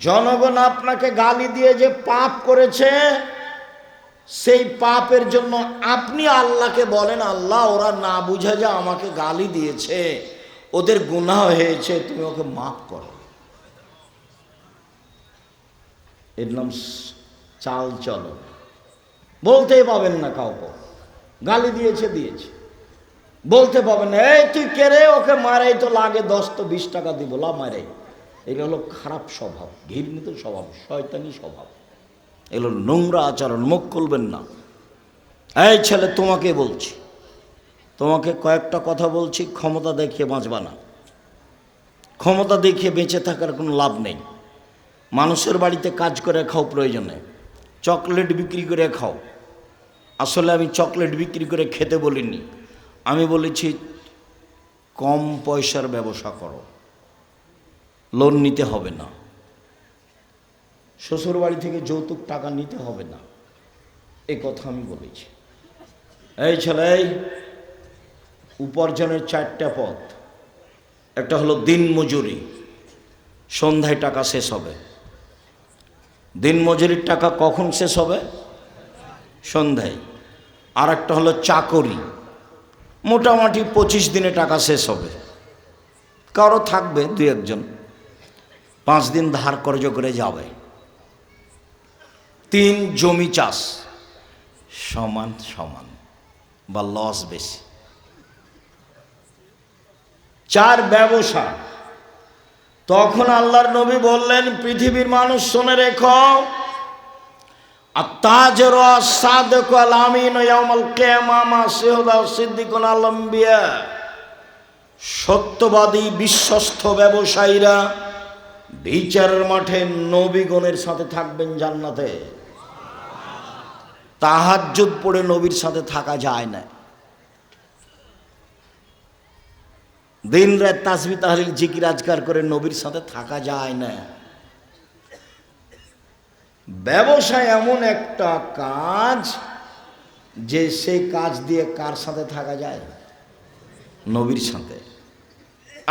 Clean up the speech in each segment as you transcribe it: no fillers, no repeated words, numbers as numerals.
জনগণ আপনাকে গালি দিয়ে যে পাপ করেছে, সেই পাপের জন্য আপনি আল্লাহকে বলেন, আল্লাহ ওরা না বুঝে যে আমাকে গালি দিয়েছে, ওদের গুনাহ হয়েছে, তুমি ওকে মাফ করো। এর নাম চাল চলো। বলতেই পাবেন না কাউকে গালি দিয়েছে দিয়েছে, বলতে পাবেন না এই তুই কে রে, ওকে মারাই তো লাগে 10 তো 20 টাকা দিব, লা মারাই। এগুলো হলো খারাপ স্বভাব, ঘৃণিত স্বভাব, শয়তানি স্বভাব, এগুলো নোংরা আচরণ। মুখ খুলবেন না। এই ছেলে তোমাকে বলছি, তোমাকে কয়েকটা কথা বলছি, ক্ষমতা দেখিয়ে বাঁচবা না। ক্ষমতা দেখিয়ে বেঁচে থাকার কোনো লাভ নেই। মানুষের বাড়িতে কাজ করে খাও প্রয়োজনে, চকলেট বিক্রি করে খাও। আসলে আমি চকলেট বিক্রি করে খেতে বলিনি, আমি বলেছি কম পয়সার ব্যবসা করো, লোন নিতে হবে না, শ্বশুর বাড়ি থেকে যৌতুক টাকা নিতে হবে না, এই কথা আমি বলেছি। এই ছেলে, উপার্জনের 4টা পথ। একটা হলো দিন মজুরি, সন্ধ্যায় টাকা শেষ হবে। দিন মজুরির টাকা কখন শেষ হবে? সন্ধ্যায়। আর একটা হলো চাকরি, মোটামুটি 25 দিনে টাকা শেষ হবে। কারো থাকবে 2-1 জন, 5 দিন ধার কর্জ করে যাবে। 3 জমি চাষ, সমান সমান বা লস বেশি। 4 ব্যবসা। তখন আল্লাহর নবী বললেন, পৃথিবীর মানুষ শুনে রেখো, আত-তাজিরু আস-সাদিকু আল-আমিনু ইয়াউমাল কিয়ামাহ মা শুহাদা ওয়াস-সিদ্দিকুন আল-আম্বিয়া। সত্যবাদী বিশ্বস্ত ব্যবসায়ীরা বিচারের মাঠে নবীগণের সাথে থাকবেন জান্নাতে। তাহাজ্জুদ পড়ে নবীর সাথে থাকা যায় না। দিন রাত তাসবিহ তাহলিল জিকির আজকার করে নবীর সাথে থাকা যায় না। ব্যবসা এমন একটা কাজ যে সেই কাজ দিয়ে কার সাথে থাকা যায়? নবীর সাথে।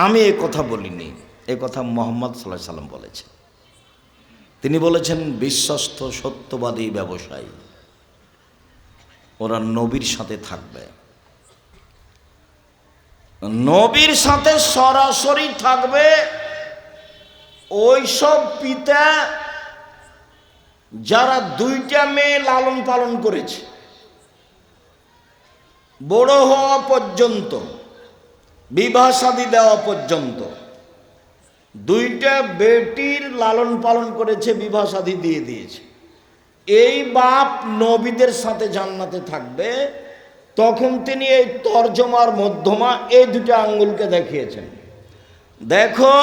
আমি এ কথা বলিনি, এ কথা মুহাম্মদ সাল্লাল্লাহু আলাইহি সাল্লাম বলেছেন। তিনি বলেছেন বিশ্বস্ত সত্যবাদী ব্যবসায়ী, ওরা নবীর সাথে থাকবে। নবীর সাথে সরাসরি থাকবে ওই সব পিতা যারা 2টা মেয়ে লালন পালন করেছে, বড় হওয়া পর্যন্ত, বিবাহ শাদী দেওয়া পর্যন্ত। 2টা বেটির লালন পালন করেছে, বিবাহ শাদী দিয়ে দিয়েছে। এই বাপ নবীদের সাথে জান্নাতে থাকবে। তখন তিনি এই তর্জমার মধ্যমা এই 2টা আঙ্গুলকে দেখিয়েছেন, দেখো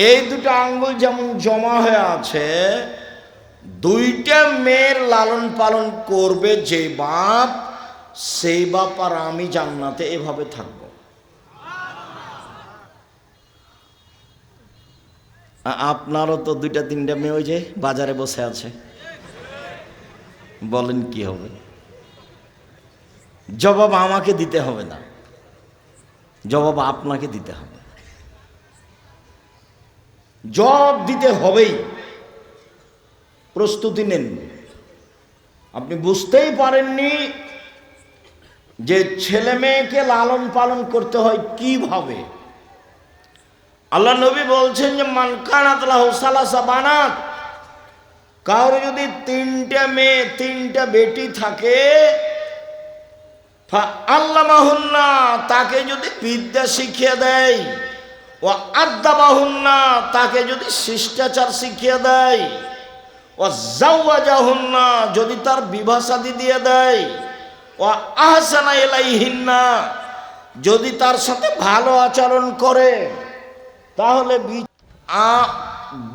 এই 2টা আঙ্গুল যেমন জমা হয়ে আছে, 2টা মেয়ের লালন পালন করবে যে বাপ, সেই বাপ আর আমি জান্নাতে এভাবে থাকবো। আপনারও তো 2টা-3টা মেয়ে ওই যে বাজারে বসে আছে, বলেন কি হবে? জবাব আমাকে দিতে হবে না, জবাব আপনাকে দিতে হবে। জবাব দিতে হবেই, প্রস্তুতি নেন। আপনি বুঝতেই পারেননি যে ছেলে মেয়েকে লালন পালন করতে হয় কিভাবে। আল্লাহ নবী বলছেন যে মান কানাত লাহু সালাসা বানাত, কারো যদি 3টা মেয়ে 3টা বেটি থাকে, আল্লামাহুন্না, তাকে যদি বিদ্যা শিখিয়ে দেয়, ও আদাবাহুন্না, তাকে যদি শিষ্টাচার শিখিয়ে দেয়, ও জাওয়াজাহুন্না, যদি তার বিবাহ শাদী দিয়ে দেয়, ও আহসানা ইলাইহিন্না, যদি তার সাথে ভালো আচরণ করে, তাহলে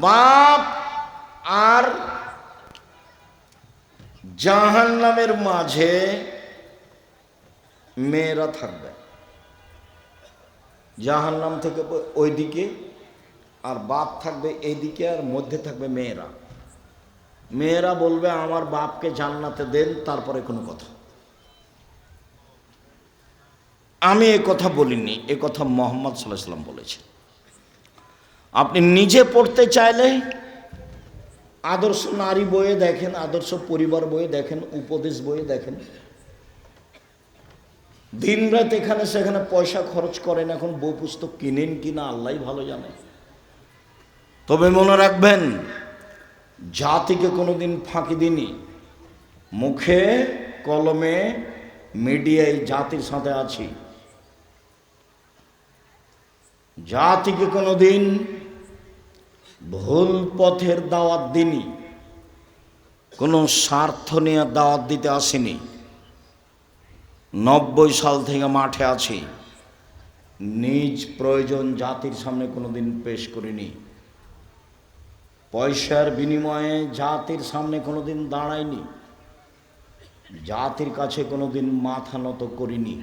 বাপ আর জাহান্নামের মাঝে মেয়েরা থাকবে। জাহান্নাম থেকে ওইদিকে, আর বাপ থাকবে এইদিকে, আর মধ্যে থাকবে মেয়েরা। মেয়েরা বলবে আমার বাপকে জান্নাতে দেন, তারপরে কোনো কথা। আমি এ কথা বলিনি, এ কথা মুহাম্মদ সাল্লাল্লাহু আলাইহি সাল্লাম বলেছেন। আপনি নিজে পড়তে চাইলে আদর্শ নারী বইয়ে দেখেন, আদর্শ পরিবার বইয়ে দেখেন, উপদেশ বইয়ে দেখেন। দিনরাত এখানে সেখানে পয়সা খরচ করেন, এখন বই পুস্তক কিনেন কিনা আল্লাহ ভালো জানে। তবে মনে রাখবেন, জাতিকে কোনোদিন ফাঁকি দিনি। মুখে কলমে মিডিয়ায় জাতির সাথে আছি। জাতিকে কোনোদিন ভুল পথের দাওয়াত দিনি, কোনো স্বার্থ নিয়ে দাওয়াত দিতে আসিনি। 90 সাল থেকে মাঠে আছি, নিজ প্রয়োজন জাতির সামনে কোনোদিন পেশ করিনি। পয়সার বিনিময়ে জাতির সামনে কোনোদিন দাঁড়াইনি, জাতির কাছে কোনোদিন মাথা নত করিনি।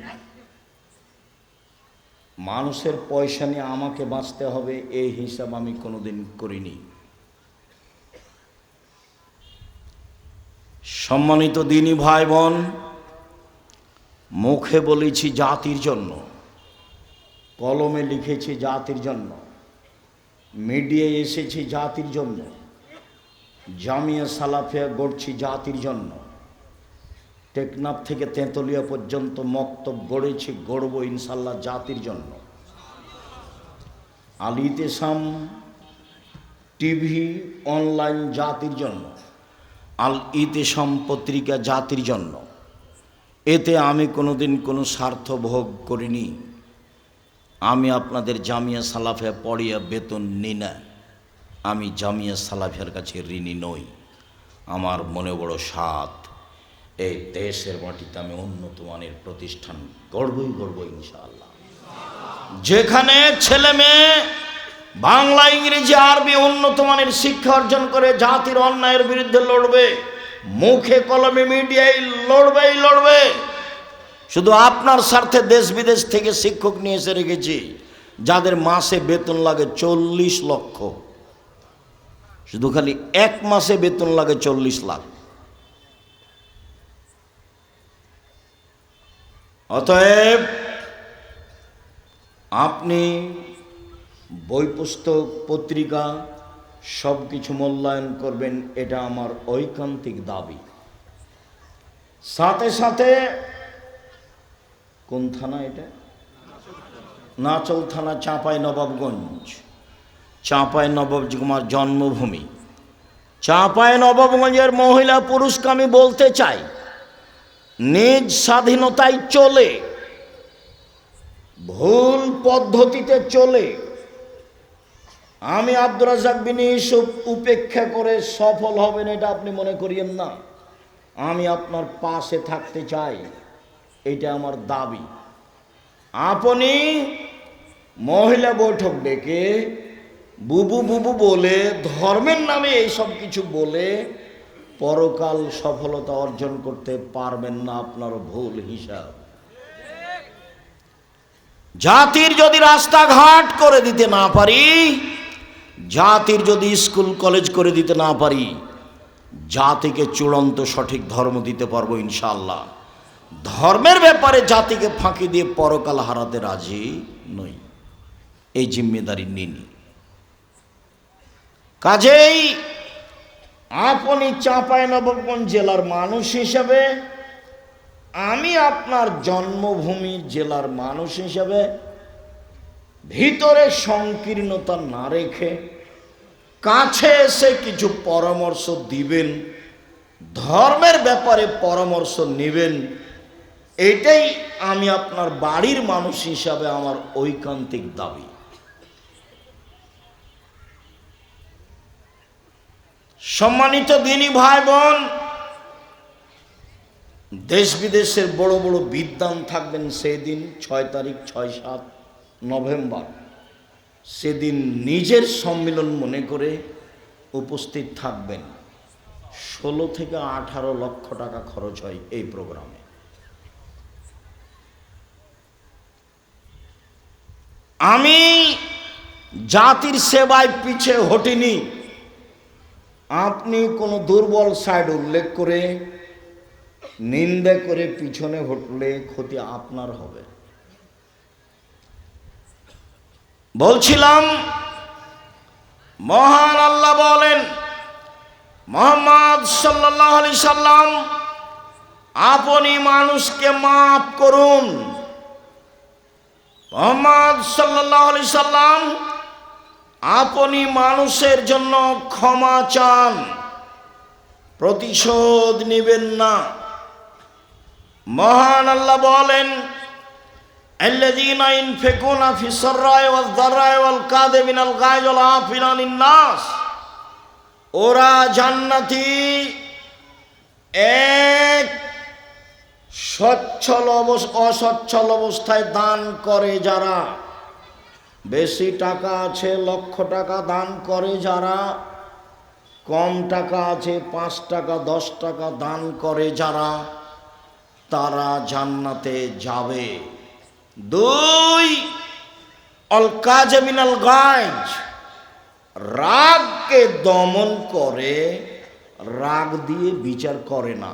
মানুষের পয়সা নিয়ে আমাকে বাঁচতে হবে এই হিসাব আমি কোনোদিন করিনি। সম্মানিত দিনী ভাই বোন, মুখে বলেছি জাতির জন্য, কলমে লিখেছি জাতির জন্য, মিডিয়ায় এসেছি জাতির জন্য, জামিয়া সালাফিয়া গড়ছি জাতির জন্য, টেকনাফ থেকে তেঁতুলিয়া পর্যন্ত মক্তব গড়েছি, গড়ব ইনশাল্লাহ জাতির জন্য। আল ইতিসাম টিভি অনলাইন জাতির জন্য, আল ইতিসাম পত্রিকা জাতির জন্য। এতে আমি কোনোদিন কোনো স্বার্থ ভোগ করিনি। আমি আপনাদের জামিয়া সালাফিয়া পড়িয়া বেতন নিই না, আমি জামিয়া সালাফিয়ার কাছে ঋণী নই। আমার মনে বড় সাথ, এই দেশের মাটিতে আমি উন্নত মানের প্রতিষ্ঠান গড়বই গড়ব ইনশাআল্লাহ। যেখানে ছেলে মেয়ে বাংলা ইংরেজি আরবি উন্নত মানের শিক্ষা অর্জন করে জাতির অন্যায়ের বিরুদ্ধে লড়বে, মুখে কলমে মিডিয়ায় লড়বে। শুধু আপনার স্বার্থে দেশ বিদেশ থেকে শিক্ষক নিয়ে এসে রেখেছি, যাদের মাসে বেতন লাগে 40 লক্ষ। শুধু খালি এক মাসে বেতন লাগে 40 লাখ। অতএব আপনি বই পুস্তক পত্রিকা সব কিছু মূল্যায়ন করবেন, এটা আমার ঐকান্তিক দাবি। সাথে সাথে কোন থানা এটা? নাচল থানা, চাঁপাইনবাবগঞ্জ। চাঁপাইনবাবগঞ্জ আমার জন্মভূমি। চাঁপাইনবাবগঞ্জের মহিলা পুরুষকে আমি বলতে চাই, নিজ স্বাধীনতায় চলে, ভুল পদ্ধতিতে চলে আমি আব্দুর রাজ্জাক বিন ইউসুফ উপেক্ষা করে সফল হবেন এটা আপনি মনে করিয়েন না। আমি আপনার পাশে থাকতে চাই, এটা আমার দাবি। আপনি মহিলা বৈঠক ডেকে বুবু বুবু বলে, ধর্মের নামে এইসব কিছু বলে পরকাল সফলতা অর্জন করতে পারবেন না, আপনার ভুল হিসাব। জাতির যদি রাস্তাঘাট করে দিতে না পারি, জাতির যদি স্কুল কলেজ করে দিতে না পারি, জাতিকে চূড়ান্ত সঠিক ধর্ম দিতে পারবো ইনশাআল্লাহ। ধর্মের ব্যাপারে জাতিকে ফাঁকি দিয়ে পরকাল হারাতে রাজি নই, এই জিম্মেদারি নিনি। কাজেই আপনি চাঁপাইনবাবগঞ্জ জেলার মানুষ হিসেবে, আমি আপনার জন্মভূমি জেলার মানুষ হিসেবে ভিতরে সংকীর্ণতা না রেখে কাছে এসে কিছু পরামর্শ দিবেন, ধর্মের ব্যাপারে পরামর্শ নেবেন, এটাই আমি আপনার বাড়ির মানুষ হিসাবে আমার ঐকান্তিক দাবি। সম্মানিত দিনী ভাই বোন, দেশ বিদেশের বড় বড় বিদ্বান থাকবেন সেদিন 6 তারিখ 6-7 নভেম্বর। সেদিন নিজের সম্মেলন মনে করে উপস্থিত থাকবেন। 16 থেকে 18 লক্ষ টাকা খরচ হয় এই প্রোগ্রামে। আমি জাতির সেবায় পিছে হটিনি। আপনি কোনো দুর্বল সাইড উল্লেখ করে নিন্দা করে পিছনে হটলে ক্ষতি আপনার হবে। বলছিলাম মহান আল্লাহ বলেন, মুহাম্মদ সাল্লাল্লাহু আলাইহি সাল্লাম আপনি মানুষকে মাফ করুন। মুহাম্মদ সাল্লাল্লাহু আলাইহি সাল্লাম আপনি মানুষের জন্য ক্ষমা চান, প্রতিশোধ নেবেন না। মহান আল্লাহ বলেন, আল্লাযীনা ইনফিকুনা ফিস সাররাই ওয়াজ দাররাই ওয়াল কাযিমিনাল গায়জ ওয়াল আফিনা আনিন নাস, ওরা জান্নাতি এক অসচ্ছল অবস্থায় দান করে যারা, বেশি টাকা আছে লক্ষ টাকা দান করে যারা, কম টাকা আছে 5 টাকা 10 টাকা দান করে যারা, তারা জান্নাতে যাবে। 2 অল কাযিমিনাল গায়জ, রাগকে দমন করে, রাগ দিয়ে বিচার করে না,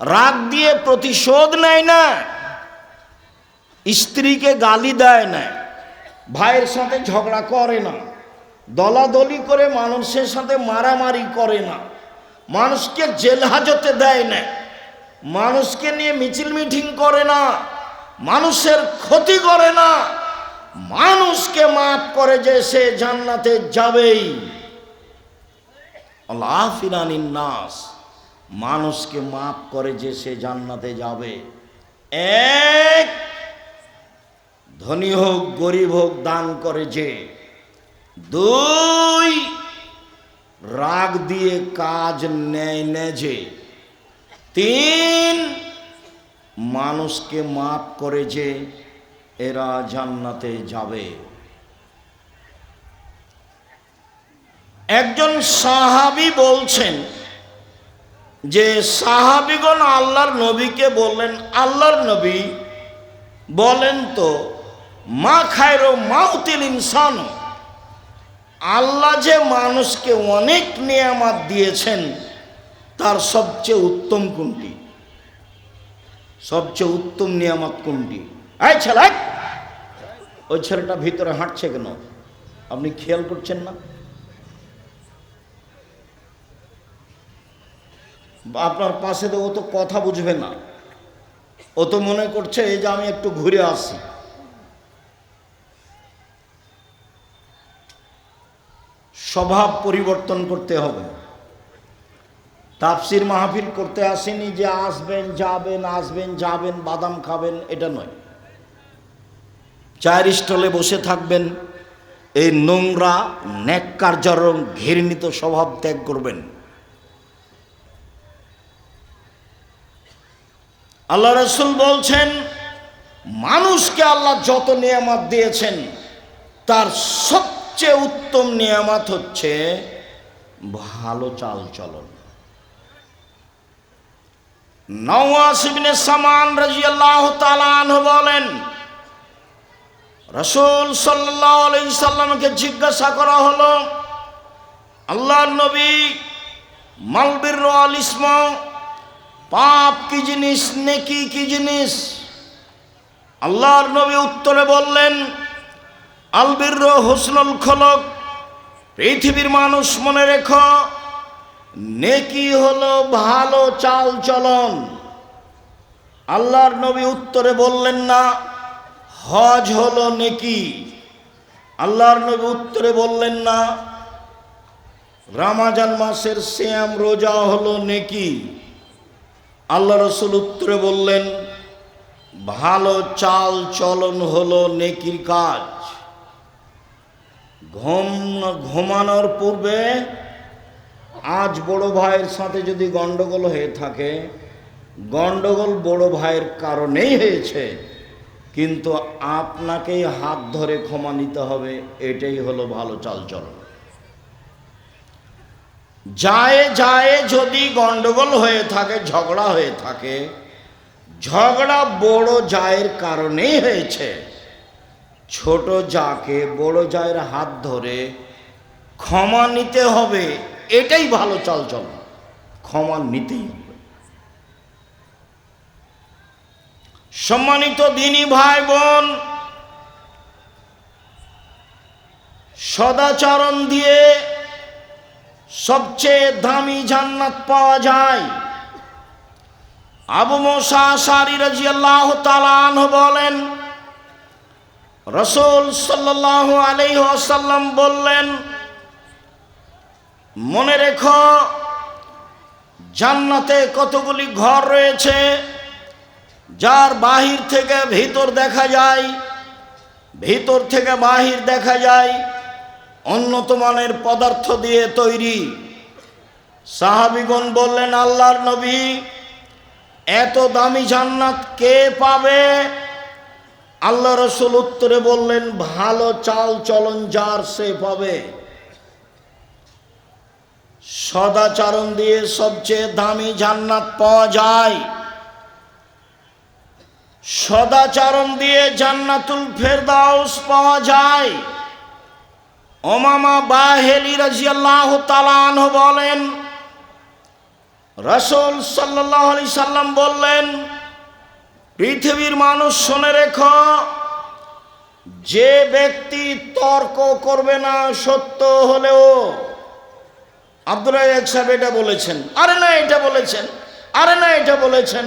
রাগ দিয়ে প্রতিশোধ নেয় না, স্ত্রীকে গালি দেয় না, ভাইয়ের সাথে ঝগড়া করে না, দলাদলি করে মানুষের সাথে মারামারি করে না, মানুষকে জেল হাজতে দেয় না, মানুষকে নিয়ে মিছিল মিটিং করে না, মানুষের ক্ষতি করে না, মানুষকে মাফ করে যে সে জান্নাতে যাবেই। আল্লাহ আফিনানিন নাস, মানুষকে মাফ করে যে সে জান্নাতে যাবে। 1 ধনী হোক গরিব হোক দান করে যে। 2 রাগ দিয়ে কাজ নেয় না যে। 3 মানুষকে মাফ করে যে, এরা জান্নাতে যাবে। একজন সাহাবী বলছেন যে সাহাবীগণ আল্লাহর নবীকে বললেন, আল্লাহর নবী বলেন তো, মা খায়রু মাউতিল ইনসান, আল্লাহ যে মানুষকে অনেক নিয়ামত দিয়েছেন তার সবচেয়ে উত্তম কোনটি? সবচেয়ে উত্তম নিয়ামত কোনটি? এই ছেলে, ওই ছেলেটা ভিতরে হাঁটছে কেন? আপনি খেয়াল করছেন না? আপনার পাশে তো ও তো কথা বুঝবে না, ও তো মনে করছে এই যে আমি একটু ঘুরে আসি। স্বভাব পরিবর্তন করতে হবে। তাফসির মাহফিল করতে আসেনি যে আসবেন যাবেন আসবেন যাবেন বাদাম খাবেন, এটা নয়। চায়ের স্টলে বসে থাকবেন, এই নোংরা ন্যাক্কারজনক ঘৃণিত স্বভাব ত্যাগ করবেন। আল্লাহ রাসূল বলছেন, মানুষকে আল্লাহ যত নিয়ামত দিয়েছেন তার সবচেয়ে উত্তম নিয়ামত হচ্ছে ভালো চাল চলন। নওয়াস ইবনে সামান রাদিয়াল্লাহু তাআলা আনহু বলেন, রাসূল সাল্লাল্লাহু আলাইহি সাল্লামকে জিজ্ঞাসা করা হলো, আল্লাহর নবী, মাল বিররু ওয়াল ইসমা, পাপ কি জিনিস নেকি কি জিনিস? আল্লাহর নবী উত্তরে বললেন, আল বিররু হুসনুল খুলুক, পৃথিবীর মানুষ মনে রেখো, নেকি হলো ভালো চাল চলন। আল্লাহর নবী উত্তরে বললেন না হজ হলো নেকি। আল্লাহর নবী উত্তরে বললেন না রমজান মাসের সিয়াম রোজা হলো নেকি। আল্লাহ রাসূল উত্তরে বললেন ভালো চাল চলন হলো নেকির কাজ। ঘুমানোর পূর্বে আজ বড় ভাইয়ের সাথে যদি গন্ডগোল হয়ে থাকে, গন্ডগোল বড় ভাইয়ের কারণেই হয়েছে, কিন্তু আপনাকেই হাত ধরে ক্ষমা নিতে হবে, এটাই হলো ভালো চালচলন। যায় যায় যদি গন্ডগোল হয়ে থাকে, ঝগড়া হয়ে থাকে, ঝগড়া বড় জায়ের কারণেই হয়েছে, ছোট জাকে বড় জায়ের হাত ধরে ক্ষমা নিতে হবে, এটাই ভালো চালচলন। ক্ষমা নিতেই হবে। সম্মানিত দিনী ভাই বোন, সদাচরণ দিয়ে সবচেয়ে দামি জান্নাত পাওয়া যায়। আবু মুসা আশআরী রাদিয়াল্লাহু তাআলা আনহু বলেন, রাসূল সাল্লাল্লাহু আলাইহি ওয়াসাল্লাম বললেন, মনে রেখো জান্নাতে কতগুলি ঘর রয়েছে, যার বাহির থেকে ভিতর দেখা যায়, ভিতর থেকে বাহির দেখা যায়, উন্নত মানের পদার্থ দিয়ে তৈরি। সাহাবীগণ বললেন, আল্লাহর নবী, এত দামি জান্নাত কে পাবে? আল্লাহ রাসূল উত্তরে বললেন, ভালো চাল চলন যার সে পাবে। সদাচরণ দিয়ে সবচেয়ে দামি জান্নাত পাওয়া যায়। সদাচরণ দিয়ে জান্নাতুল ফেরদাউস পাওয়া যায়। উমামা বাহিলী রাদিয়াল্লাহু তাআলা আনহু বলেন, রাসূল সাল্লাল্লাহু আলাইহি সাল্লাম বললেন, পৃথিবীর মানুষ শুনে রেখো, যে ব্যক্তি তর্ক করবে না সত্য হলেও, আব্দুর রাজ্জাক সাহেব এটা বলেছেন, আরে না এটা বলেছেন, আরে না এটা বলেছেন,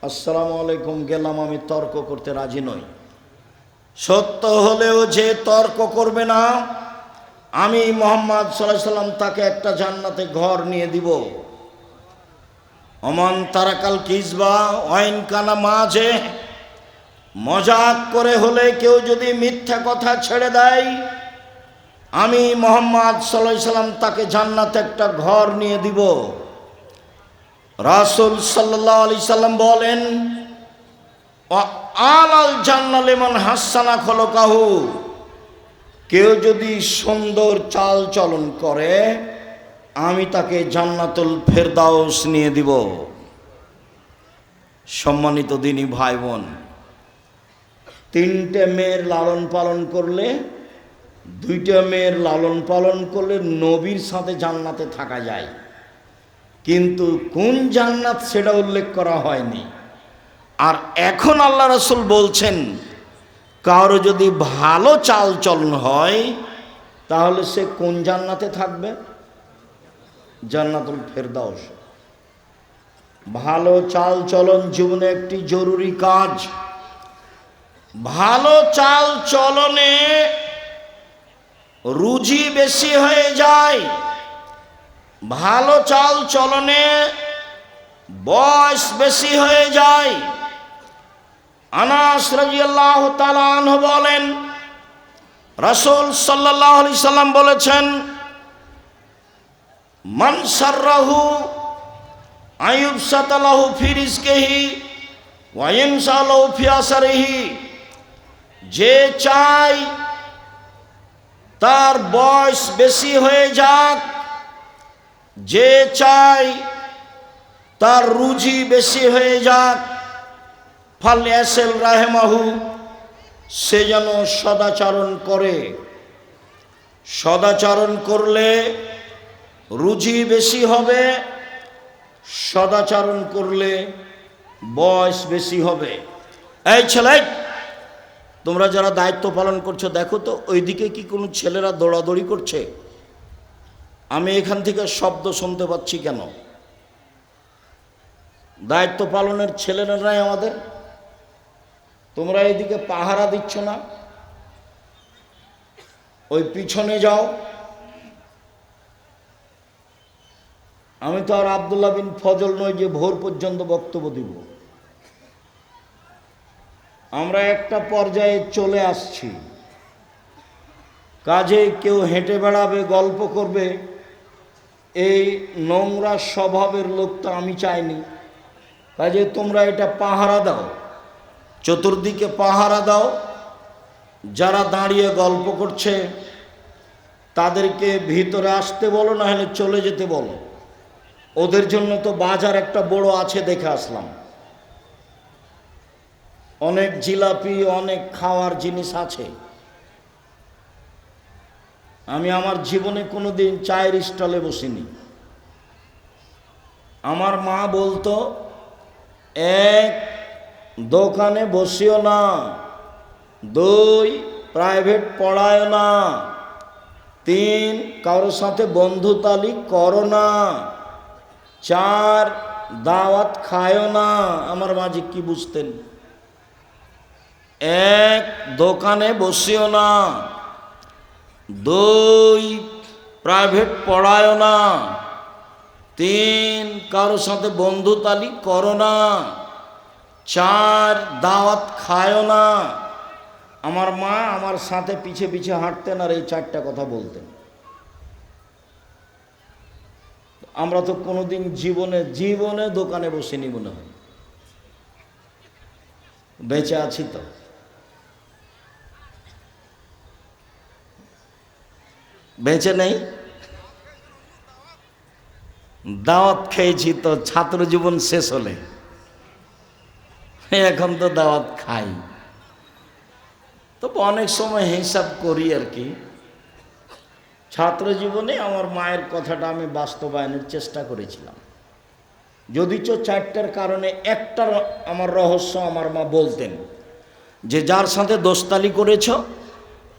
আসসালামু আলাইকুম, গেলাম, আমি তর্ক করতে রাজি নই। সত্য হলেও যে তর্ক করবে না, আমি মুহাম্মদ সাল্লাল্লাহু আলাইহি সাল্লাম তাকে একটা জান্নাতে ঘর নিয়ে দিব। অমান তারাকাল কিজবা ওয়াইন কানা মাঝে, মজাক করে হলে কেউ যদি মিথ্যা কথা ছেড়ে দেয়, আমি মুহাম্মদ সাল্লাল্লাহু আলাইহি সাল্লাম তাকে জান্নাতে একটা ঘর নিয়ে দিব। রাসূল সাল্লাল্লাহু আলাইহি সাল্লাম বলেন, আলাল জান্নাহ লিমান হাসানা খলকাহু, কেউ যদি সুন্দর চাল চলন করে, আমি তাকে জান্নাতুল ফেরদাউস নিয়ে দিব। সম্মানিত দিনী ভাই বোন, তিনটে মেয়ের লালন পালন করলে, দুইটা মেয়ের লালন পালন করলে নবীর সাথে জান্নাতে থাকা যায়, কিন্তু কোন জান্নাত সেটা উল্লেখ করা হয়নি। আর এখন আল্লাহ রাসূল বলছেন, কারো যদি ভালো চাল চলন হয়, তাহলে সে কোন জান্নাতে থাকবে? জান্নাতুল ফেরদাউস। ভালো চাল চলন জীবনে একটি জরুরি কাজ। ভালো চাল চলনে রুজি বেশি হয়ে যায়, ভালো চাল চলনে বয়স বেশি হয়ে যায়। আনাস রাদিয়াল্লাহু তাআলা আনহু বলেন, রাসূল সাল্লাল্লাহু আলাইহি সাল্লাম বলেছেন, মান সাররাহু আইয়ুবসাতা লাহু ফি রিজকিহি ওয়া ইয়ানসা লাহু ফি আসরিহি, যে চায় তার বয়স বেশি হয়ে যাক, যে চায় তার রুজি বেশি হয়ে যাক, ফালইয়াসিল রাহিমাহু, সে যেন সদাচরণ করে। সদাচরণ করলে রুজি বেশি হবে, সদাচরণ করলে বয়স বেশি হবে। এই ছেলে, তোমরা যারা দায়িত্ব পালন করছো, দেখো তো ওইদিকে কি কোনো ছেলেরা দৌড়াদৌড়ি করছে? আমি এখান থেকে শব্দ শুনতে পাচ্ছি কেন? দায়িত্ব পালনের ছেলেরাই আমাদের। তোমরা এইদিকে পাহারা দিচ্ছ না, ওই পিছনে যাও। আমি তো আর আব্দুল্লাহ বিন ফজল নই যে ভোর পর্যন্ত বক্তব্য দিব। আমরা একটা পর্যায়ে চলে আসছি, কাজে কেউ হেঁটে বেড়াবে, গল্প করবে, এই নোংরা স্বভাবের লোক তো আমি চাইনি। কাজে তোমরা এটা পাহারা দাও, চতুর্দিকে পাহারা দাও। যারা দাঁড়িয়ে গল্প করছে তাদেরকে ভিতরে আসতে বলো, না হলে চলে যেতে বলো। ওদের জন্য তো বাজার একটা বড় আছে, দেখে আসলাম। অনেক জিলাপি, অনেক খাওয়ার জিনিস আছে। আমি আমার জীবনে কোনোদিন চায়ের স্টলে বসিনি। আমার মা বলতো, এক, দোকানে বসিও না, দুই, প্রাইভেট পড়ায় না, 3, কারোর সাথে বন্ধুতালি করো না। 4, দাওয়াত খায়ও না। আমার মাঝে কি বুঝতেন? 1, দোকানে বসিও না। 2, প্রাইভেট পড়ায়ও না। 3, কারোর সাথে বন্ধুতালি করো না। 4, দাওয়াত খায়ও না। আমার মা আমার সাথে পিছে পিছে হাঁটতেন আর এই 4টা কথা বলতেন। আমরা তো কোনোদিন জীবনে দোকানে বসিনি মনে হয়। বেঁচে আছি তো। বেঁচে নেই, দাওয়াত খেয়েছি তো ছাত্র জীবন শেষ হলে, এখন তো দাওয়াত খাই। তবে অনেক সময় হিসাব করি আর কি। ছাত্র জীবনে আমার মায়ের কথাটা আমি বাস্তবায়নের চেষ্টা করেছিলাম, যদিচ 4টার কারণে একটার আমার রহস্য আমার মা বলতেন যে যার সাথে দোস্তালি করেছ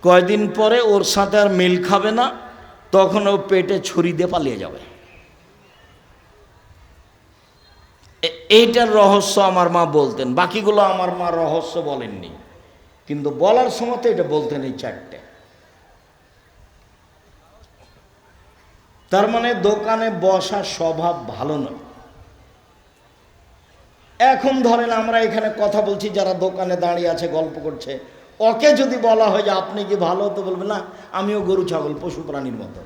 কয়দিন পরে ওর সাথে আর মিল খাবে না, তখন ও পেটে ছুরি দিয়ে পালিয়ে যাবে। এইটার রহস্য আমার মা বলতেন, বাকিগুলো আমার মা রহস্য বলেননি, কিন্তু বলার সময় তো এটা বলতেন এই 4টে। তার মানে দোকানে বসার স্বভাব ভালো নয়। এখন ধরেন আমরা এখানে কথা বলছি, যারা দোকানে দাঁড়িয়ে আছে গল্প করছে, ওকে যদি বলা হয় যে আপনি কি ভালো, তো বলবে না আমিও গরু ছাগল পশু প্রাণীর মতো।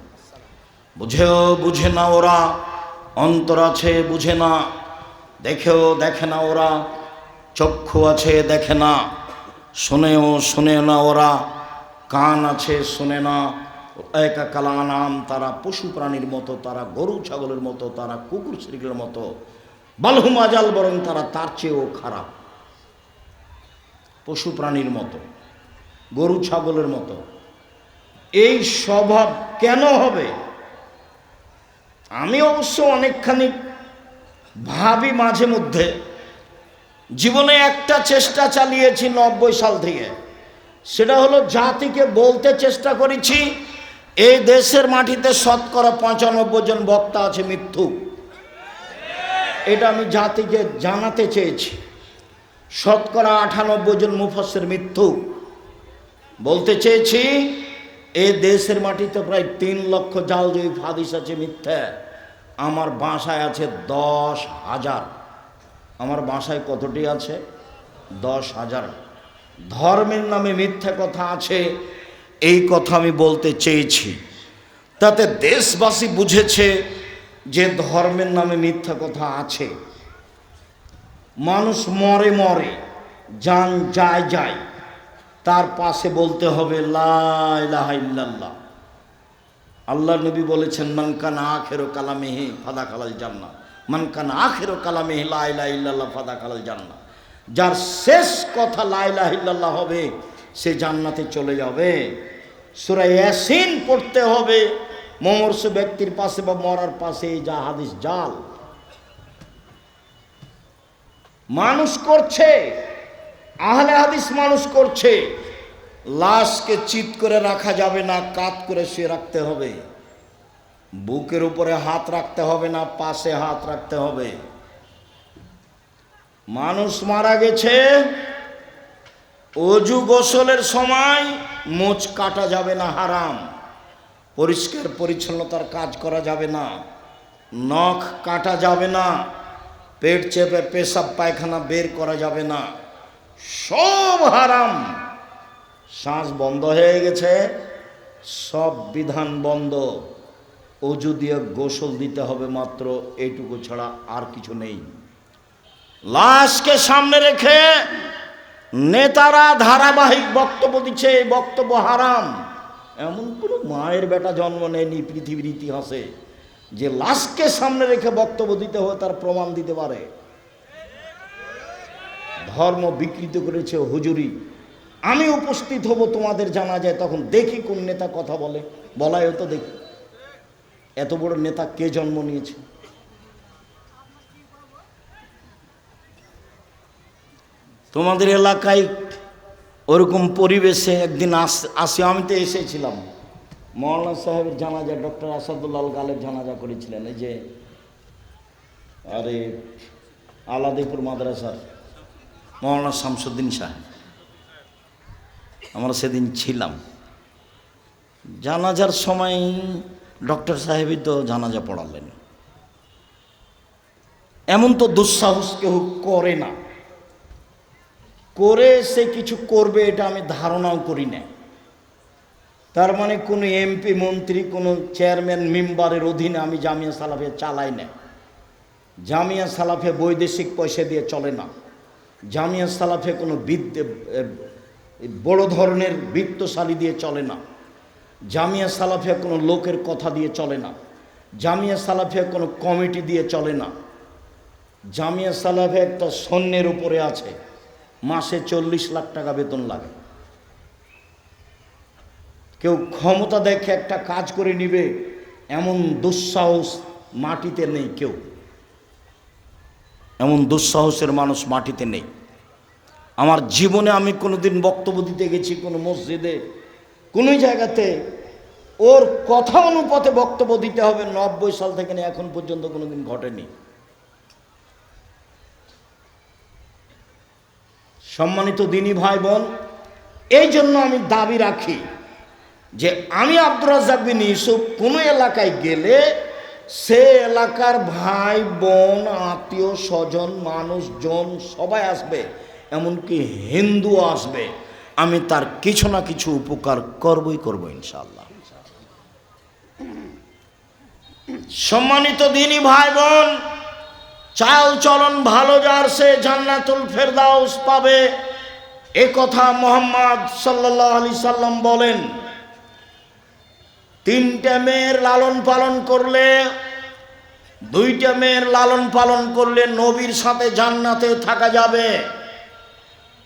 বুঝে না ওরা, অন্তর আছে বুঝে না, দেখেও দেখে না ওরা, চক্ষু আছে দেখে না, শোনে না ওরা, কান আছে শোনে না। একা কালা নাম, তারা পশু প্রাণীর মতো, তারা গরু ছাগলের মতো, তারা কুকুর শ্রীগুলোর মতো, বালহুম আজাল, বরং তারা তার চেয়েও খারাপ। পশু প্রাণীর মতো, গরু ছাগলের মতো। এই স্বভাব কেন হবে? আমি অবশ্য অনেকখানি ভাবি মাঝে মধ্যে। জীবনে একটা চেষ্টা চালিয়েছি 90 সাল থেকে, সেটা হলো জাতিকে বলতে চেষ্টা করেছি এই দেশের মাটিতে 95% জন বক্তা আছে মিথ্যুক। এটা আমি জাতিকে জানাতে চেয়েছি। 98% জন মুফাসসির মিথ্যুক। বলতে চেয়েছি এই দেশের মাটিতে প্রায় 3 লক্ষ জালজয়ী হাদিস আছে মিথ্যা। আমার বাসায় আছে 10,000। আমার বাসায় কতটি আছে? 10,000। ধর্মের নামে মিথ্যা কথা আছে, এই কথা আমি বলতে চেয়েছি। তাতে দেশবাসী বুঝেছে যে ধর্মের নামে মিথ্যা কথা আছে। মানুষ মরে, জান যায়, তার পাশে বলতে হবে লা ইলাহা ইল্লাল্লাহ। আল্লাহ নবী বলেছেন মান কানা আখিরু কালামিহি ফাদাখালাল জান্নাহ, মান কানা আখিরু কালামিহি লা ইলাহা ইল্লাল্লাহ ফাদাখালাল জান্নাহ। যার শেষ কথা লা ইলাহা ইল্লাল্লাহ হবে সে জান্নাতে চলে যাবে। সূরা ইয়াসিন পড়তে হবে মমর্ষ ব্যক্তির পাশে বা মরার পাশে, যা হাদিস জাল। মানুষ করছে, আহলে হাদিস মানুষ করছে। লাশকে চিৎ করে রাখা যাবে না, কাত করে শুয়ে রাখতে হবে। বুকের উপরে হাত রাখতে হবে না, পাশে হাত রাখতে হবে। মানুষ মারা গেছে, অজু গোসলের সময় মোচ কাটা যাবে না, হারাম। পরিষ্কার পরিচ্ছন্নতার কাজ করা যাবে না, নখ কাটা যাবে না, পেট চেপে পেশাব পায়খানা বের করা যাবে না, সব হারাম। শ্বাস বন্ধ হয়ে গেছে, সব বিধান বন্ধ। অজু দিয়ে গোসল দিতে হবে মাত্র, এইটুকু ছাড়া আর কিছু নেই। লাশকে সামনে রেখে নেতারা ধারাবাহিক বক্তব্য দিচ্ছে, এই বক্তব্য হারাম। এমন কোনো মায়ের বেটা জন্ম নেয়নি পৃথিবীর ইতিহাসে যে লাশকে সামনে রেখে বক্তব্য দিতে হয় তার প্রমাণ দিতে পারে। ধর্ম বিকৃত করেছে হুজুরি। আমি উপস্থিত হব তোমাদের জানাজায়, তখন দেখি কোন নেতা কথা বলে, বলাই হতো দেখি এত বড় নেতা কে জন্ম নিয়েছে। তোমাদের এলাকায় ওরকম পরিবেশে একদিন আসি, আমি তো এসেছিলাম মৌলানা সাহেবের জানাজা ডক্টর আসাদুল্লাহ গালেব জানাজা করেছিলেন, এই যে আরে আলাদিপুর মাদ্রাসার মৌলানা শামসুদ্দিন সাহেব। আমরা সেদিন ছিলাম। জানাজার সময় ডক্টর সাহেবই তো জানাজা পড়ালেন। এমন তো দুঃসাহস কেউ করে না, করে সে কিছু করবে এটা আমি ধারণাও করি না। তার মানে কোনো এমপি মন্ত্রী কোনো চেয়ারম্যান মেম্বারের অধীনে আমি জামিয়া সালাফিয়া চালাই না। জামিয়া সালাফিয়া বৈদেশিক পয়সা দিয়ে চলে না। জামিয়া সালাফিয়া কোনো বড় ধরনের বৃত্তশালী দিয়ে চলে না। জামিয়া সালাফিয়া কোনো লোকের কথা দিয়ে চলে না। জামিয়া সালাফিয়া কোনো কমিটি দিয়ে চলে না। জামিয়া সালাফিয়া একটা সৈন্যের উপরে আছে, মাসে 40 লাখ টাকা বেতন লাগে। কেউ ক্ষমতা দেখে একটা কাজ করে নিবে এমন দুঃসাহস মাটিতে নেই। কেউ এমন দুঃসাহসের মানুষ মাটিতে নেই। আমার জীবনে আমি কোনোদিন বক্তব্য দিতে গেছি কোনো মসজিদে, কোনো জায়গাতে ওর কথা অনুপাতে বক্তব্য দিতে হবে 90 সাল থেকে নিয়ে এখন পর্যন্ত কোনোদিন ঘটেনি। সম্মানিত দিনী ভাই বোন, এই জন্য আমি দাবি রাখি যে আমি আব্দুর রাজ্জাক বিন ইউসুফ কোনো এলাকায় গেলে সে এলাকার ভাই বোন আত্মীয় স্বজন মানুষজন সবাই আসবে, এমনকি হিন্দু আসবে, আমি তার কিছু না কিছু উপকার করবই করব ইনশাআল্লাহ। সম্মানিত দিনী ভাই বোন, চাল চলন ভালো যার সে জান্নাতুল ফেরদাউস পাবে, এ কথা মুহাম্মদ সাল্লাল্লাহু আলাইহি সাল্লাম বলেন। 3টা মেয়ের লালন পালন করলে, 2টা মেয়ের লালন পালন করলে নবীর সাথে জান্নাতে থাকা যাবে,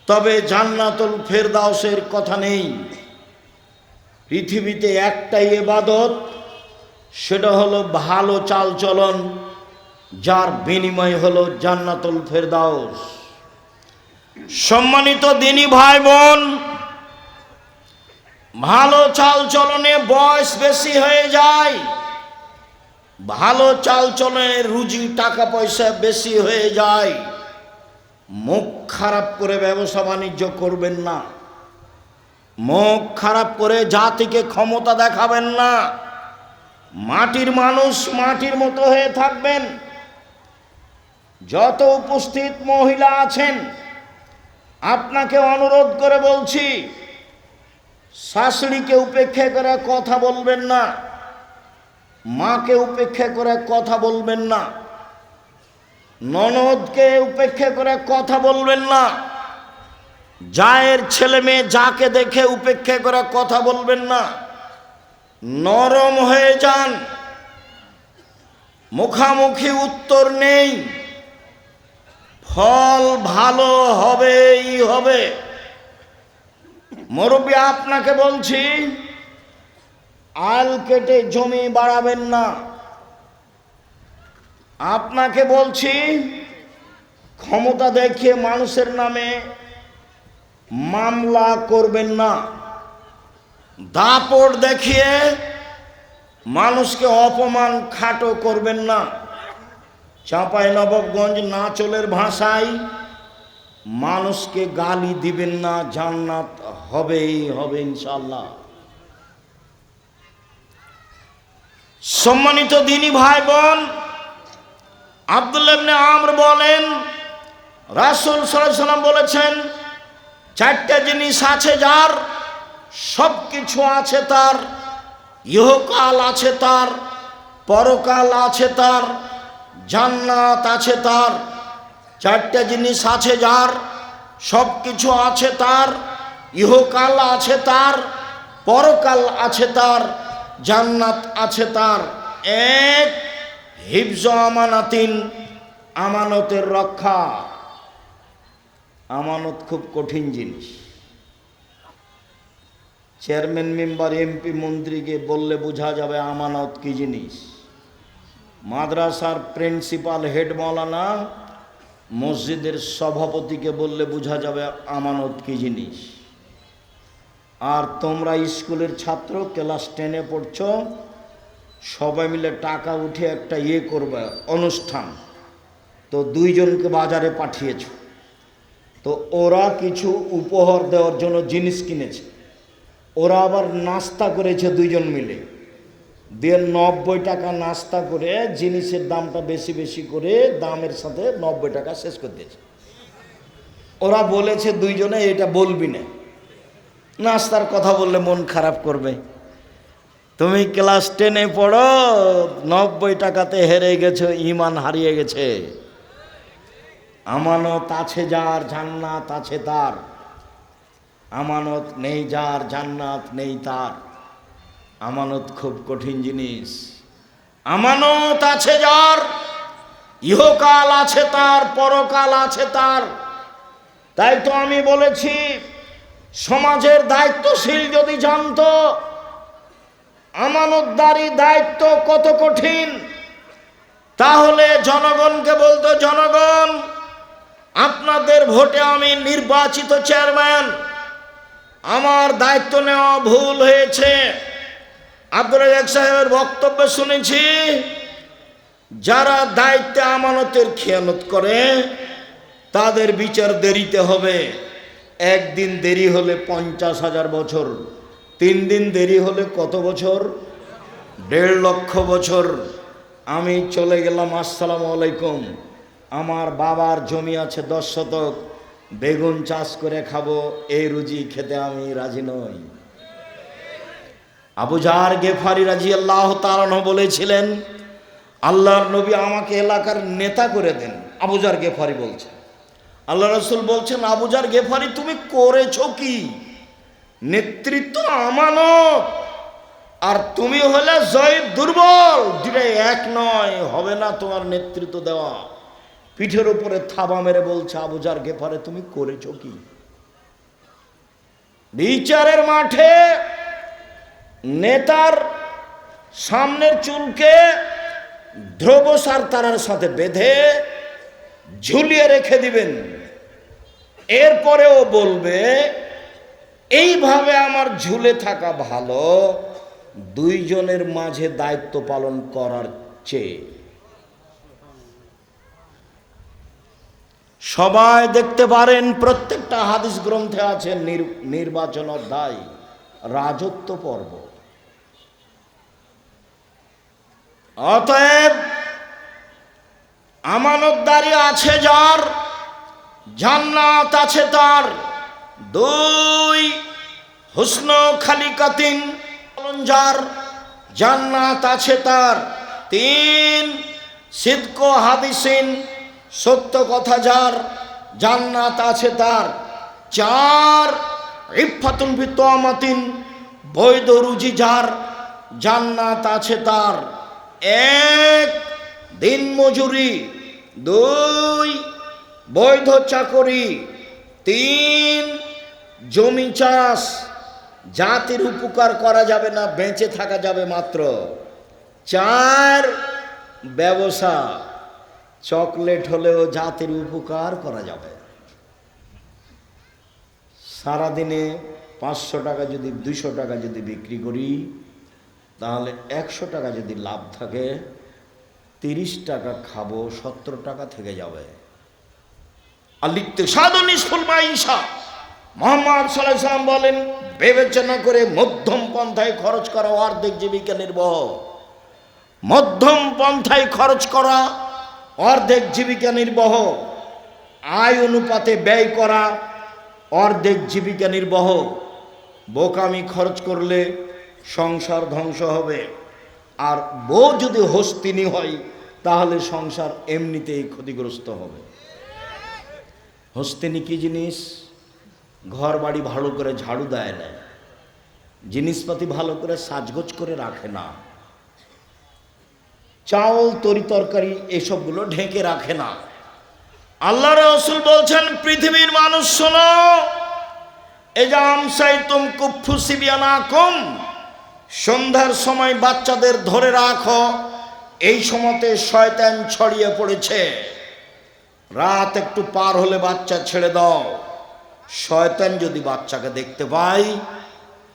তবে জান্নাতুল ফেরদাউসের কথা নেই। পৃথিবীতে একটাই ইবাদত, সেটা হলো ভালো চাল চলন, যার বিনিময় হলো জান্নাতুল ফেরদাউস। সম্মানিত দিনী ভাই বোন, ভালো চাল চলনে বয়স বেশি হয়ে যায়, ভালো চাল চলনে রুজি টাকা পয়সা বেশি হয়ে যায়। মুখ খারাপ করে ব্যবসা বাণিজ্য করবেন না, মুখ খারাপ করে জাতিকে ক্ষমতা দেখাবেন না। মাটির মানুষ মাটির মতো হয়ে থাকবেন। যত উপস্থিত মহিলা আছেন, আপনাকে অনুরোধ করে বলছি, শাশুড়িকে উপেক্ষা করে কথা বলবেন না, মাকে উপেক্ষা করে কথা বলবেন না, ননদকে উপেক্ষা করে কথা বলবেন না, জায়ের ছেলে মেয়ে যাকে দেখে উপেক্ষা করে কথা বলবেন না। নরম হয়ে যান, মুখামুখি উত্তর নেই, ফল ভালো হবেই হবে। মুরব্বী আপনাকে বলছি, আল কেটে জমি বাড়াবেন না। আপনাকে বলছি, ক্ষমতা দেখিয়ে মানুষের নামে মামলা করবেন না। দাপট দেখিয়ে মানুষকে অপমান খাটো করবেন না। চাঁপাইনবাবগঞ্জ নাচলের ভাষায় মানুষকে গালি দিবেন না, জান্নাত হবেই হবে ইনশাআল্লাহ। সম্মানিত দিনী ভাই বোন, আব্দুল্লাহ ইবনে আমর বলেন, রাসূল সাল্লাল্লাহু আলাইহি ওয়াসাল্লাম বলেছেন, 4টা জিনিস আছে যার, সব কিছু আছে তার, ইহকাল আছে তার, পরকাল আছে তার, জান্নাত আছে তার। 4টা জিনিস আছে যার, সব কিছু আছে তার, ইহকাল আছে তার, পরকাল আছে তার, জান্নাত আছে তার। 1, হিফজ আমানাতিন, আমানতের রক্ষা। আমানত খুব কঠিন জিনিস। চেয়ারম্যান মেম্বার এমপি মন্ত্রীকে বললে বোঝা যাবে আমানত কি জিনিস। মাদ্রাসার প্রিন্সিপাল হেড মাওলানা, মসজিদের সভাপতিকে বললে বোঝা যাবে আমানত কি জিনিস। আর তোমরা স্কুলের ছাত্র, ক্লাস 10-এ পড়ছো, সবাই মিলে টাকা উঠে একটা করবে অনুষ্ঠান। তো দুইজনকে বাজারে পাঠিয়েছ, তো ওরা কিছু উপহার দেওয়ার জন্য জিনিস কিনেছে, ওরা আবার নাস্তা করেছে দুইজন মিলে, দিয়ে 90 টাকা নাস্তা করে জিনিসের দামটা বেশি বেশি করে দামের সাথে 90 টাকা শেষ করে দিয়েছে। ওরা বলেছে দুইজনে এটা বলবি না, নাস্তার কথা বললে মন খারাপ করবে। তুমি ক্লাস 10-এ পড়ো, 90 টাকাতে হেরে গেছো, ইমান হারিয়ে গেছে। আমানত আছে যার, জান্নাত আছে তার। আমানত নেই যার, জান্নাত নেই তার। আমানত খুব কঠিন জিনিস। আমানত আছে যার, ইহকাল আছে তার, পরকাল আছে তার। তাই তো আমি বলেছি, সমাজের দায়িত্বশীল যদি জানতো আমানতদারি দায়িত্ব কত কঠিন, তাহলে জনগণকে বলতো, জনগণ আপনাদের ভোটে আমি নির্বাচিত চেয়ারম্যান, আমার দায়িত্ব নেওয়া ভুল হয়েছে। আব্দুর রাজ্জাক সাহেবের বক্তব্য শুনেছি, যারা দায়িত্বে আমানতের খেয়ানত করে তাদের বিচার দেরিতে হবে। একদিন দেরি হলে 50,000 বছর, 3 দিন দেরি হলে কত বছর? 1.5 লক্ষ বছর। আমি চলে গেলাম, আসসালামু আলাইকুম, আমার বাবার জমি আছে 10 শতক, বেগুন চাষ করে খাবো, এই রুজি খেতে আমি রাজি নই। আবু জার গেফারি রাদিয়াল্লাহু তাআলা আনহু বলেছিলেন, আল্লাহর নবী আমাকে এলাকার নেতা করে দেন। আবু জার গেফারি বলছে, আল্লাহ রাসূল বলছেন, আবু জার গেফারি তুমি করেছো কি? নেতৃত্ব আমানত, আর তুমি হলে জয়ীফ, দুর্বল, দুটো এক নয়, হবে না তোমার নেতৃত্ব দেওয়া। পিঠের উপরে থাবা মেরে বলছে, আবু জার গেফারি তুমি করেছো কি? বিচারের মাঠে নেতার সামনের চুলকে ধ্রুবসার তারার সাথে বেঁধে ঝুলিয়ে রেখে দিবেন। এরপরেও বলবে, এইভাবে আমার ঝুলে থাকা ভালো দুইজনের মাঝে দায়িত্ব পালন করার চেয়ে। সবাই দেখতে পারেন, প্রত্যেকটা হাদিস গ্রন্থে আছে নির্বাচন অধ্যায়, রাজত্ব পর্ব। অতএব আমানতদারি আছে যার, জান্নাত আছে তার। 2 হুসন খালিকাতিন, যার জান্নাত আছে তার। 3 সিদক হাদিসিন, সত্য কথা যার, জান্নাত আছে তার। 4 ইফাতুন বিতমাতিন, বৈধ রুজি যার, জান্নাত আছে তার। 1 দিন মজুরি, 2 বৈধ চাকরি, 3 জমি চাষ, জাতির উপকার করা যাবে না, বেঁচে থাকা যাবে মাত্র। 4 ব্যবসা, চকলেট হলেও জাতির উপকার করা যাবে। সারাদিনে 500 টাকা যদি, 200 টাকা যদি বিক্রি করি, তাহলে 100 টাকা যদি লাভ থাকে, 30 টাকা খাবো, 70 টাকা থেকে যাবে। আর লিখতে সাধনিষ্ফুল মাইশা, মুহাম্মদ সাল্লাল্লাহু আলাইহি ওয়াসাল্লাম বলেন, বিবেচনা করে মধ্যম পন্থায় খরচ করা অর্ধেক জীবিকা নির্বাহ। মধ্যম পন্থায় খরচ করা অর্ধেক জীবিকা নির্বাহ। আয় অনুপাতে ব্যয় করা অর্ধেক জীবিকা নির্বাহ। বোকামি খরচ করলে সংসার ধ্বংস হবে। আর বউ যদি হস্তিনী হয়, তাহলে সংসার এমনিতেই ক্ষতিগ্রস্ত হবে। হস্তিনী কি জিনিস? ঘর বাড়ি ভালো করে ঝাড়ু দেয় না, জিনিসপাতি ভালো করে সাজগোজ করে রাখে না, চাউল তরি তরকারি এসবগুলো ঢেকে রাখে না। আল্লাহ রাসূল বলছেন, পৃথিবীর মানুষ শোনো, এজাম সাইতুম কুফু সিবিয়ানাকুম, সন্ধ্যার সময় বাচ্চাদের ধরে রাখো, এই সময়তে শয়তান ছড়িয়ে পড়েছে। রাত একটু পার হলে বাচ্চা ছেড়ে দাও। শয়তান যদি বাচ্চাকে দেখতে পায়,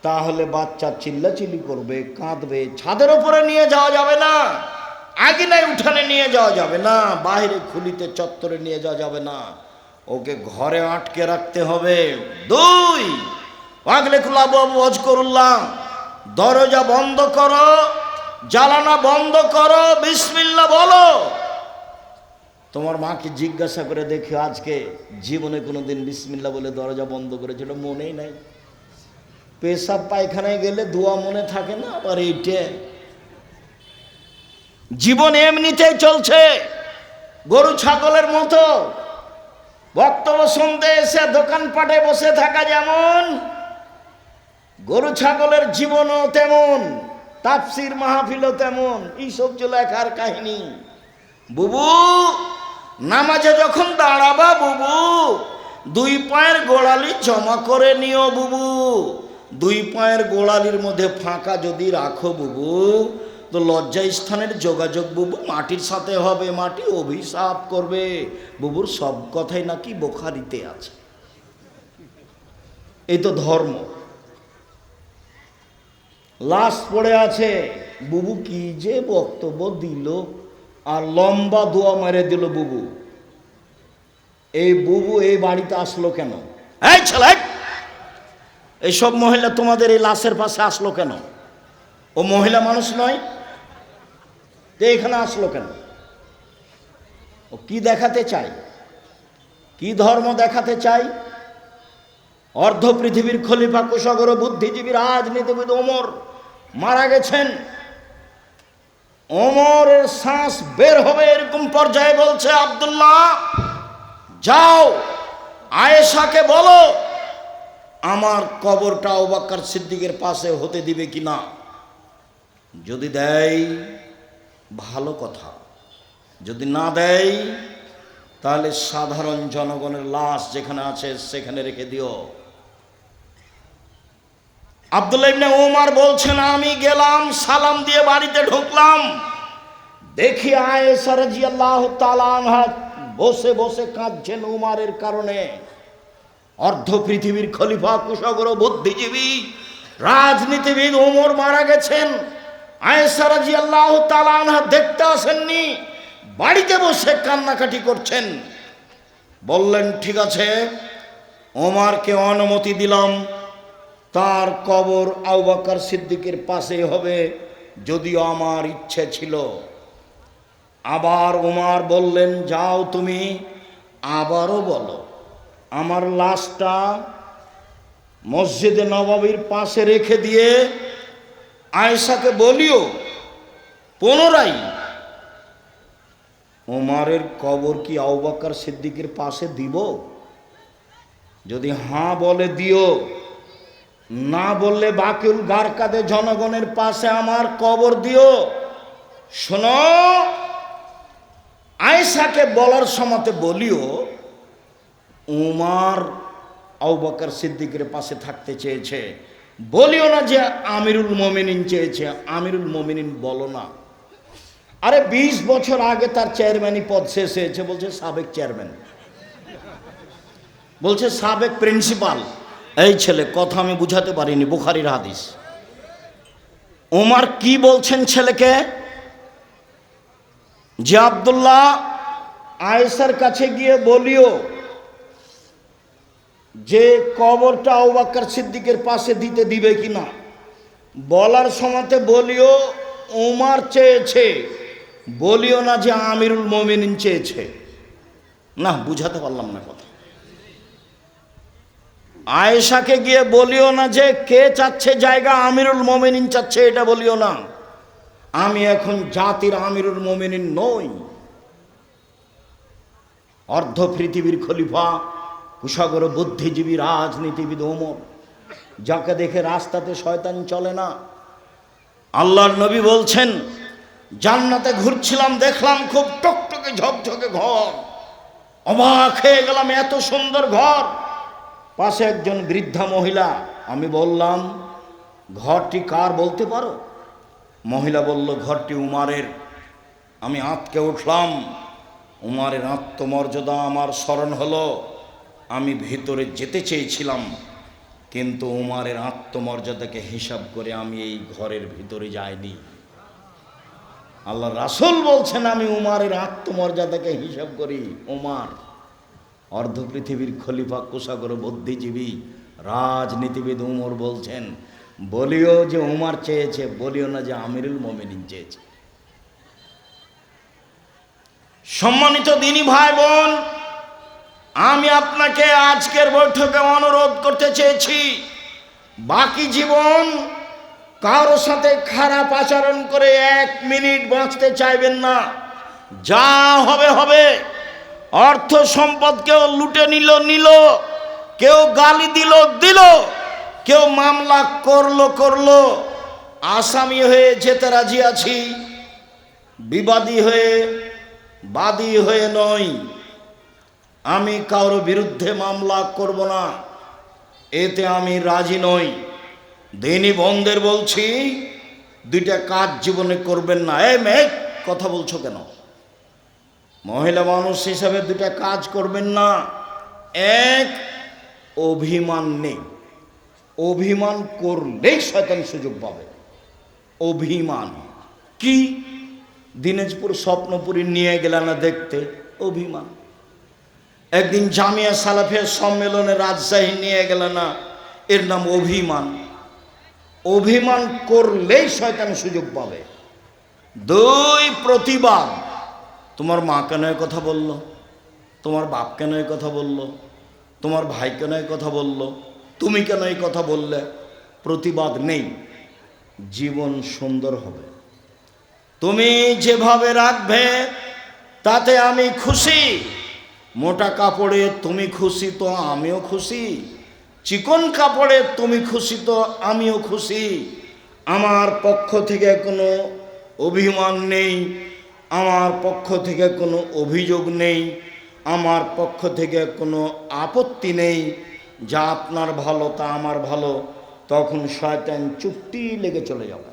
তাহলে বাচ্চা চিল্লাচিল্লি করবে, কাঁদবে। ছাদের উপরে নিয়ে যাওয়া যাবে না, আঙিনায় উঠানে নিয়ে যাওয়া যাবে না, বাইরে খুলিতে চত্বরে নিয়ে যাওয়া যাবে না, ওকে ঘরে আটকে রাখতে হবে। 2, আগলে কুলাবু ওয়াজকুরুল্লাহ, দরজা বন্ধ করো, জ্বালানা বন্ধ করো, বিসমিল্লাহ বলো। তোমার মাকে জিজ্ঞাসা করে দেখি আজকে জীবনে কোনোদিন বিসমিল্লাহ বলে দরজা বন্ধ করেছিল? মনেই নাই। পেশাব পায়খানায় গেলে দোয়া মনে থাকে না, আবার এইটে। জীবন এমনিতেই চলছে গরু ছাগলের মতো। বক্তব্য শুনতে এসে দোকানপাটে বসে থাকা যেমন, গরু ছাগলের জীবনও তেমন, তাফসির মাহফিলও তেমন। এইসব ছিল একার কাহিনী। বুবু নামাজে যখন দাঁড়াবা বুবু, 2 পায়ের গোড়ালি জমা করে নিও বুবু। 2 পায়ের গোড়ালির মধ্যে ফাঁকা যদি রাখো বুবু, তো লজ্জা স্থানের যোগাযোগ বুবু মাটির সাথে হবে, মাটি অভিশাপ করবে। বুবুর সব কথাই নাকি বুখারীতে আছে। এই তো ধর্ম। লাশ পড়ে আছে, বুবু কি যে বক্তব্য দিল, আর লম্বা দোয়া মেরে দিল বুবু। এই বুবু এই বাড়িতে আসলো কেন? এই ছেলে, এইসব মহিলা তোমাদের এই লাশের পাশে আসলো কেন? ও মহিলা মানুষ নয়? এখানে আসলো কেন? ও কি দেখাতে চাই? কি ধর্ম দেখাতে চাই? অর্ধ পৃথিবীর খলিফা, কুশাগর, বুদ্ধিজীবী, রাজনীতিবিদ ওমর মারা গেছেন। ওমরের শ্বাস বের হবে এরকম পর্যায়ে বলছে, আব্দুল্লাহ যাও আয়েশাকে বলো আমার কবরটা আবু বকর সিদ্দিকের পাশে হতে দিবে কিনা। যদি দেয় ভালো কথা, যদি না দেয় তাহলে সাধারণ জনগণের লাশ যেখানে আছে সেখানে রেখে দিও। আব্দুল্লাহ ইবনে ওমর বলছেন, আমি গেলাম, সালাম দিয়ে বাড়িতে ঢুকলাম, দেখি আয়েশা রাদিয়াল্লাহু তাআলা আনহা বসে বসে কাঁদছেন উমারের কারণে। অর্ধ পৃথিবীর খলিফা, কুশাগর, বুদ্ধিজীবী, রাজনীতিবিদ ওমর মারা গেছেন। আয়েশা রাদিয়াল্লাহু তাআলা আনহা দেখতে আসেননি, বাড়িতে বসে কান্নাকাটি করছেন। বললেন, ঠিক আছে, ওমরকে অনুমতি দিলাম, তার কবর আবু বকর সিদ্দিকের পাশে হবে, যদিও আমার ইচ্ছে ছিল। আবার ওমর বললেন, যাও তুমি আবারও বলো আমার লাশটা মসজিদে নববীর পাশে রেখে দিয়ে আয়েশাকে বলিও পুনরায় ওমরের কবর কি আবু বকর সিদ্দিকের পাশে দিব? যদি হ্যাঁ বলে দিও, না বললে বাকিউল গারকাদে জনগণের পাশে আমার কবর দিও। শোনো, আয়েশাকে বলার সময়তে বলিও উমর আবু বকর সিদ্দিকের পাশে থাকতে চেয়েছে। বলিও না যে আমিরুল মোমিনিন চেয়েছে। আমিরুল মোমিনিন বলো না। আরে 20 বছর আগে তার চেয়ারম্যানই পদ শেষ হয়েছে, বলছে সাবেক চেয়ারম্যান, বলছে সাবেক প্রিন্সিপাল। এই ছেলে, কথা আমি বুঝাতে পারিনি, বুখারীর হাদিস। ওমর কি বলছেন ছেলেকে? যে আব্দুল্লাহ আয়েশার কাছে গিয়ে বলিও যে কবরটা আবু বকর সিদ্দিকের পাশে দিতে দিবে কিনা। বলার সময়তে বলিও ওমর চেয়েছে, বলিও না যে আমিরুল মোমিনিন চেয়েছে। না, বুঝাতে পারলাম না কথা। আয়েশাকে গিয়ে বলিও না যে কে চাচ্ছে জায়গা, আমিরুল মোমিনিন চাচ্ছে, এটা বলিও না। আমি এখন জাতির আমিরুল মোমিনিন নই। অর্ধ পৃথিবীর খলিফা, কুশাগর, বুদ্ধিজীবী, রাজনীতিবিদ ওমর, যাকে দেখে রাস্তাতে শয়তান চলে না। আল্লাহর নবী বলছেন, জান্নাতে ঘুরছিলাম, দেখলাম খুব টকটকে ঝকঝকে ঘর, অবাক হয়ে গেলাম, এত সুন্দর ঘর। পাশে একজন বৃদ্ধা মহিলা। আমি বললাম, ঘরটি কার বলতে পারো? মহিলা বলল, ঘরটি উমারের। আমি আঁতকে উঠলাম। উমারের আত্মমর্যাদা আমার স্মরণ হলো। আমি ভিতরে যেতে চেয়েছিলাম, কিন্তু উমারের আত্মমর্যাদাকে হিসাব করে আমি এই ঘরের ভিতরে যাইনি। আল্লাহ রাসূল বলছেন আমি উমারের আত্মমর্যাদাকে হিসাব করি। উমার অর্ধ পৃথিবীর খলিফা, কোষাগর, বুদ্ধিজীবী, রাজনীতিবিদ উমর বলছেন, বলিও যে উমার চেয়েছে, বলিও না যে আমিরুল মোমিনিন চেয়েছে। সম্মানিত দিনী ভাই বোন, আমি আপনাকে আজকের বৈঠকে অনুরোধ করতে চেয়েছি, বাকি জীবন কারোর সাথে খারাপ আচরণ করে 1 মিনিট বাঁচতে চাইবেন না। যা হবে হবে। অর্থ সম্পদ কেউ লুটে নিল, কেউ গালি দিল, কেউ মামলা করলো, আসামি হয়ে যেতে রাজি আছি, বিবাদী হয়ে, বাদী হয়ে নয়। আমি কারোর বিরুদ্ধে মামলা করব না, এতে আমি রাজি নই। দিনী বন্ধের বলছি, 2টা কাজ জীবনে করবেন না। এই মেয়ে, কথা বলছো কেন? মহিলা মানুষ হিসাবে 2টা কাজ করবেন না। 1, অভিমান নেই। অভিমান করলেই শয়তান সুযোগ পাবে। অভিমান কি? দিনাজপুর স্বপ্নপুরী নিয়ে গেল না দেখতে, অভিমান। একদিন জামিয়া সালাফিয়া সম্মেলনে রাজশাহী নিয়ে গেল না, এর নাম অভিমান। অভিমান করলেই শয়তান সুযোগ পাবে। 2, প্রতিবাদ। তোমার মা কেন এই কথা বলল, তোমার বাপ কেন এই কথা বলল, তোমার ভাই কেন এই কথা বলল, তুমি কেন এই কথা বললে? প্রতিবাদ নেই, জীবন সুন্দর হবে। তুমি যেভাবে রাখবে তাতে আমি খুশি। মোটা কাপড়ে তুমি খুশি তো আমিও খুশি, চিকন কাপড়ে তুমি খুশি তো আমিও খুশি। আমার পক্ষ থেকে কোনো অভিমান নেই, আমার পক্ষ থেকে কোনো অভিযোগ নেই, আমার পক্ষ থেকে কোনো আপত্তি নেই। যা আপনার ভালো তা আমার ভালো। তখন শয়তান চুপটি লেগে চলে যাবে।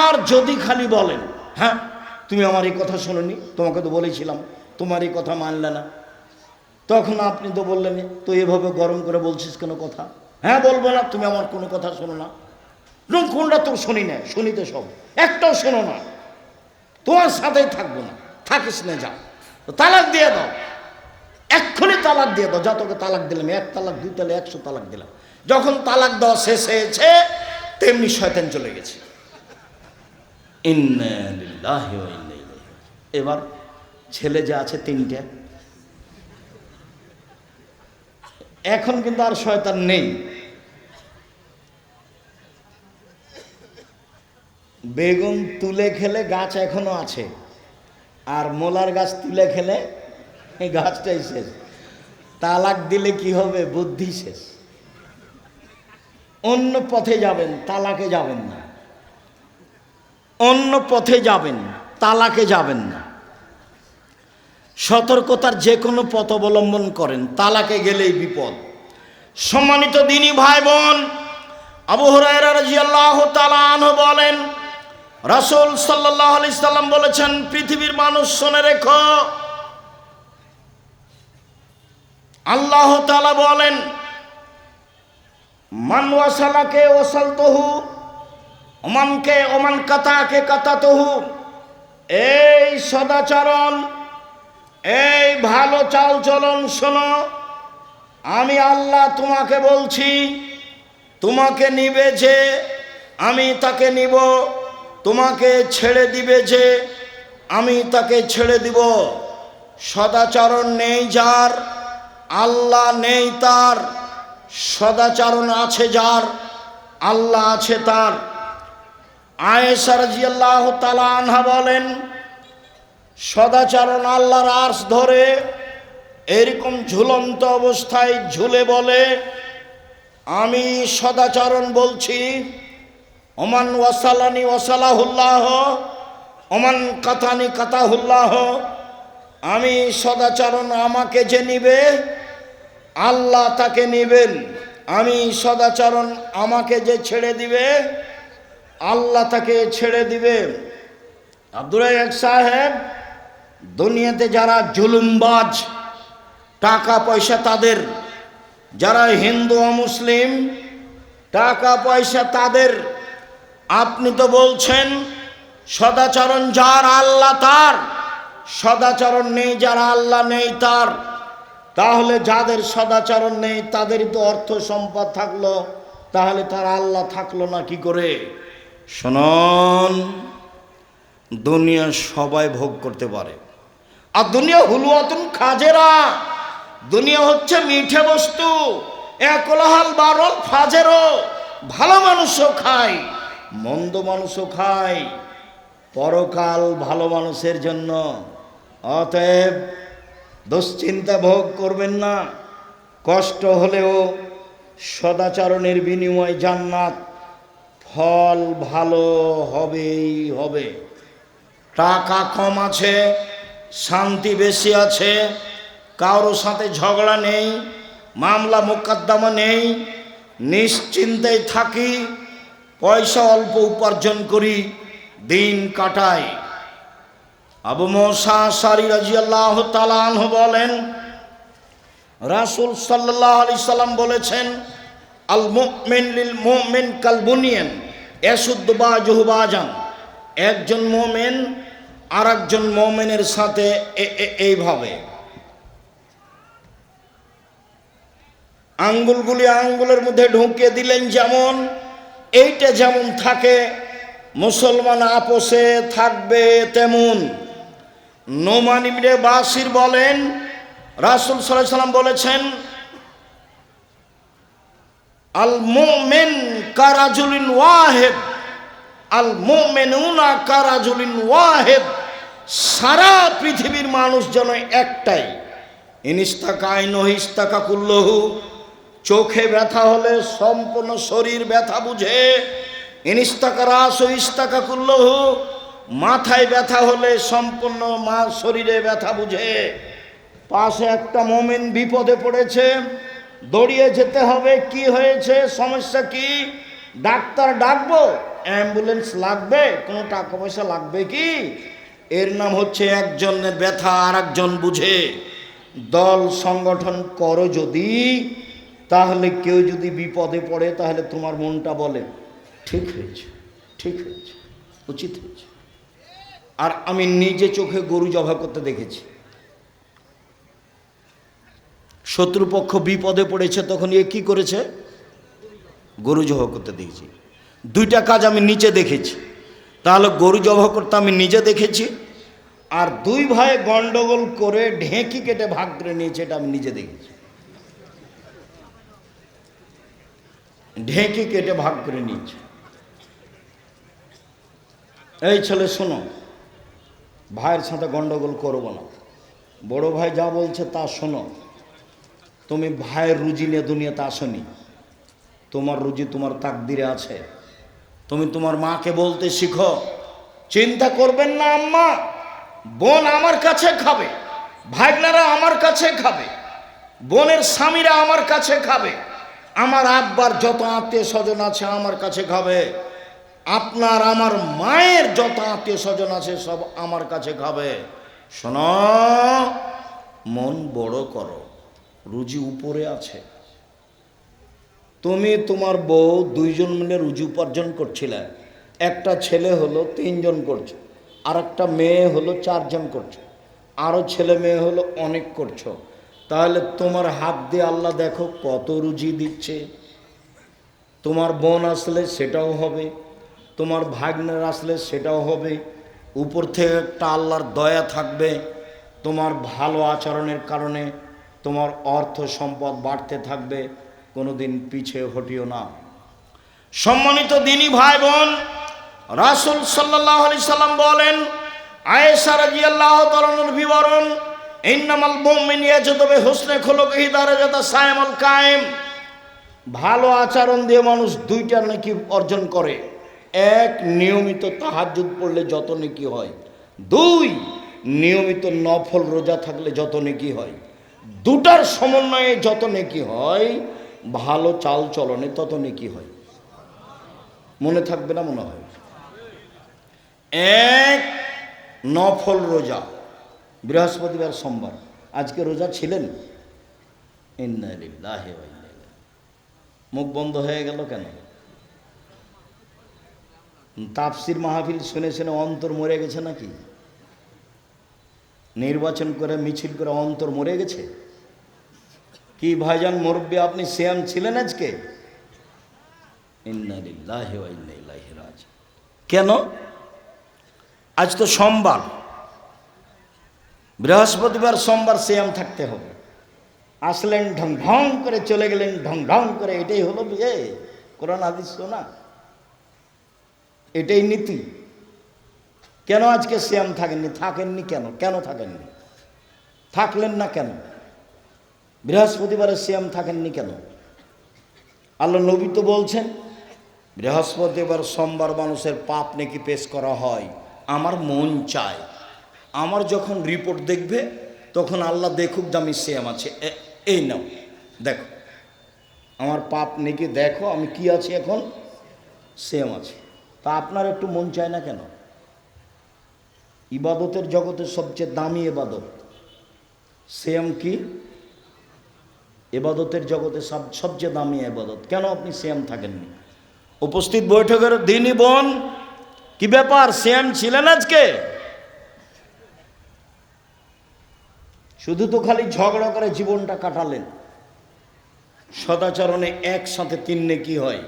আর যদি খালি বলেন, হ্যাঁ তুমি আমার এই কথা শোনোনি, তোমাকে তো বলেছিলাম, তোমার এই কথা মানলে না, তখন আপনি তো বললেন তো এভাবে গরম করে বলছিস কেন কথা? হ্যাঁ বলবো না, তুমি আমার কোনো কথা শোনো না। কোনটা তো শুনি না, শুনিতে সব, একটাও শোনো না, তোমার সাথেই থাকবো না, থাকিস না, যা তালাক দিয়ে দাও, এক্ষুনি তালাক দিয়ে দাও। যা তোকে তালাক দিলাম, 1 তালাক 2 তালাক 100 তালাক দিলাম। যখন তালাক দেওয়া শেষ হয়েছে তেমনি শয়তান চলে গেছে। ইন্না লিল্লাহি ওয়া ইন্না ইলাইহি রাজিউন। এবার ছেলে যে আছে 3টে, এখন কিন্তু আর শয়তান নেই। বেগুন তুলে খেলে গাছ এখনো আছে, আর মোলার গাছ তুলে খেলে এই গাছটাই শেষ। তালাক দিলে কি হবে? বুদ্ধি শেষ। অন্য পথে যাবেন, তালাকে যাবেন না। অন্য পথে যাবেন, তালাকে যাবেন না। সতর্কতার যে কোনো পথ অবলম্বন করেন, তালাকে গেলেই বিপদ। সম্মানিত দিনী ভাই বোন, আবু হুরায়রা রাদিয়াল্লাহু তাআলা আনহু বলেন, রাসূল সাল্লাল্লাহু আলাইহি সাল্লাম বলেছেন, পৃথিবীর মানুষ শুনে রেখো, আল্লাহ তাআলা বলেন, মান ওয়াসালাকে ওয়াসালতুহু, ওমান কাতাকে কাতাতুহু। এই সদাচরণ, এই ভালো চালচলন শোনো, আমি আল্লাহ তোমাকে বলছি, তোমাকে নিবে যে আমি তাকে নিব, তোমাকে ছেড়ে দিবে যে আমি তাকে ছেড়ে দিব। সদাচরণ নেই যার, আল্লাহ নেই তার। সদাচরণ আছে যার, আল্লাহ আছে তার। আয়েশা রাদিয়াল্লাহু তাআলা আনহা বলেন, সদাচরণ আল্লাহর আরশ ধরে এরকম ঝুলন্ত অবস্থায় ঝুলে বলে, আমি সদাচরণ বলছি, ওমান ওয়াসালানি ওয়াসালাহুল্লাহ, ওমান কাতানি কাতাহুল্লাহ। আমি সদাচরণ, আমাকে যে নিবে আল্লাহ তাকে নিবেন। আমি সদাচরণ, আমাকে যে ছেড়ে দিবে আল্লাহ তাকে ছেড়ে দিবে। আব্দুর রাজ্জাক সাহেব, দুনিয়াতে যারা জুলুমবাজ, টাকা পয়সা তাদের, যারা হিন্দু ও মুসলিম টাকা পয়সা তাদের, আপনি তো বলছেন সদাচরণ যার আল্লাহ তার, সদাচরণ নেই যারা আল্লাহ নেই তার। তাহলে যাদের সদাচরণ নেই তাদেরই তো অর্থ সম্পদ থাকলো, তাহলে তার আল্লাহ থাকলো না কি করে? শুনুন, দুনিয়া সবাই ভোগ করতে পারে, আর দুনিয়া হুলুয়াতুন খাজেরা, দুনিয়া হচ্ছে মিঠে বস্তু, একলাহাল বারল ফাজেরও। ভালো মানুষও খায়, মন্দ মানুষও খায়, পরকাল ভালো মানুষের জন্য। অতএব দুশ্চিন্তা ভোগ করবেন না, কষ্ট হলেও সদাচরণের বিনিময় জান্নাত, ফল ভালো হবেই হবে। টাকা কম আছে, শান্তি বেশি আছে, কারোর সাথে ঝগড়া নেই, মামলা মোকদ্দমা নেই, নিশ্চিন্তায় থাকি, পয়সা অল্প উপার্জন করি, দিন কাটাই। আবু মুসা আশআরী রাদিয়াল্লাহু তাআলা আনহু বলেন, রাসূল সাল্লাল্লাহু আলাইহি সাল্লাম বলেছেন, আল মুমিন লিল মুমিন কাল বুনিয়ান ইয়াশুদ্দু বাযুহু বাযান। একজন মুমিন আর একজন মুমিনের সাথে এইভাবে আঙ্গুলগুলি আঙ্গুলের মধ্যে ঢুকিয়ে দিলেন, যেমন এইটা যেমন থাকে মুসলমান আপোষে থাকবে তেমন। নোমান ইবনে বাশির বলেন, রাসূল সাল্লাল্লাহু আলাইহি সাল্লাম বলেছেন, আল মুমিন কারাজুলিন ওয়াহিদ, আল মুমিনুনা কারাজুলিন ওয়াহিদ। সারা পৃথিবীর মানুষ যেন একটাই। ইনিস্তাকা আইনুহু ইস্তাকা কুল্লুহু। চোখে ব্যথা হলে সম্পূর্ণ শরীর ব্যথা বুঝে। ইনিস্তাকা রাসু ইস্তাকা কুল্লুহু। মাথায় ব্যথা হলে সম্পূর্ণ শরীরে ব্যথা বুঝে। পাশে একটা মুমিন বিপদে পড়েছে, দৌড়িয়ে যেতে হবে, কি হয়েছে, সমস্যা কি, ডাক্তার ডাকবো, অ্যাম্বুলেন্স লাগবে, কোনো টাকা পয়সা লাগবে কি? এর নাম হচ্ছে একজনের ব্যথা আর একজন বুঝে। দল সংগঠন করো যদি, তাহলে কেউ যদি বিপদে পড়ে তাহলে তোমার মনটা বলে ঠিক হয়েছে, ঠিক হয়েছে, উচিত হয়েছে। আর আমি নিজে চোখে গরু জবাই করতে দেখেছি। শত্রুপক্ষ বিপদে পড়েছে, তখন এ কি করেছে? গরু জবাই করতে দেখেছি। দুইটা কাজ আমি নিচে দেখেছি। তাহলে গরু জবাই করতে আমি নিজে দেখেছি, আর দুই ভাই গন্ডগোল করে ঢেঁকি কেটে ভাগ করে নিয়েছে, এটা আমি নিজে দেখেছি। ঢেঁকি কেটে ভাগ করে নিয়েছে। এই ছেলে শোনো, ভাইয়ের সাথে গন্ডগোল করবো না, বড় ভাই যা বলছে তা শোনো। তুমি ভাইয়ের রুজি নিয়ে দুনিয়াতে আসনি, তোমার রুজি তোমার তাকদিরে আছে। তুমি তোমার মাকে বলতে শিখো, চিন্তা করবেন না আম্মা, বোন আমার কাছে খাবে, ভাগনারা আমার কাছে খাবে, বোনের স্বামীরা আমার কাছে খাবে, আমার আব্বার যত আত্মীয় স্বজন আছে আমার কাছে খাবে, আপনার আমার মায়ের যত আত্মীয় স্বজন আছে সব আমার কাছে খাবে। শোনো, মন বড় করো, রুজি উপরে আছে। তুমি তোমার বউ দুইজন মিলে রুজি উপার্জন করছিলে, একটা ছেলে হলো 3 জন করছো, আর একটা মেয়ে হলো 4 জন করছো, আরও ছেলে মেয়ে হলো অনেক করছো। তাহলে তোমার হাত দিয়ে আল্লাহ দেখো কত রুজি দিচ্ছে। তোমার বোন আসলে সেটাও হবে, তোমার ভাগ্নের আসলে সেটাও হবে। উপর থেকে একটা আল্লাহর দয়া থাকবে, তোমার ভালো আচরণের কারণে তোমার অর্থ সম্পদ বাড়তে থাকবে, কোনোদিন পিছিয়ে হটিও না। সম্মানিত দিনী ভাই বোন, রাসূল সাল্লাল্লাহু আলাইহি সাল্লাম বলেন, আয়েশা রাদিয়াল্লাহু তাআলার বিবরণ, ইন্নামাল মুমিনু ইয়াজুদু বিহুসনি খুলুকিহি দারাজাতা সায়ামুল কায়েম। ভালো আচরণ দিয়ে মানুষ 2টা নেকি অর্জন করে। 1, নিয়মিত তাহাজ্জুদ পড়লে যত নেকি হয়। 2, নিয়মিত নফল রোজা থাকলে যত নেকি হয়। 2টার সমন্বয়ে যত নেকি হয়, ভালো চাল চলনে তত নেকি হয়। মনে থাকবে না মনে হয়? 1, নফল রোজা, বৃহস্পতিবার সোমবার। আজকে রোজা ছিলেন? ইন্না লিল্লাহি ওয়া ইন্না ইলাইহি। মুখ বন্ধ হয়ে গেল কেন? তাফসির মাহফিল শুনে শুনে অন্তর মরে গেছে নাকি? নির্বাচন করে মিছিল করে অন্তর মরে গেছে কি? ভাইজান মুরব্বী, আপনি সিয়াম ছিলেন আজকে? ইন্না লিল্লাহি ওয়া ইন্না ইলাইহি রাজিউন। কেন? আজ তো সোমবার, বৃহস্পতিবার সোমবার সিয়াম থাকতে হবে। আসলেন ঢং ঢং করে, চলে গেলেন ঢং ঢং করে। এটাই হলো বিয়ে? কোরআন হাদিস শোনা, এটাই নীতি। কেন আজকে সিয়াম থাকেননি? থাকেননি কেন? কেন থাকেননি? থাকলেন না কেন? বৃহস্পতিবারে সিয়াম থাকেননি কেন? আল্লাহ নবী তো বলছেন বৃহস্পতিবার সোমবার মানুষের পাপ নেকি পেশ করা হয়। আমার মন চায়, আমার যখন রিপোর্ট দেখবে তখন আল্লাহ দেখুক যে আমি সিয়াম আছে। এই নাও দেখো, আমার পাপ নেকি দেখো, আমি কি আছি এখন? সিয়াম আছে। তা আপনার একটু মন চায় না কেন? ইবাদতের জগতে সবচেয়ে দামি ইবাদত সিয়াম। কি ইবাদতের জগতে সবচেয়ে দামি ইবাদত, কেন আপনি সিয়াম থাকেননি? উপস্থিত বৈঠকের দিনই বোন, কি ব্যাপার, সিয়াম ছিলেন আজকে? শুধু তো খালি ঝগড়া করে জীবনটা কাটালেন। সদাচরণে একসাথে 3 নেকি হয়।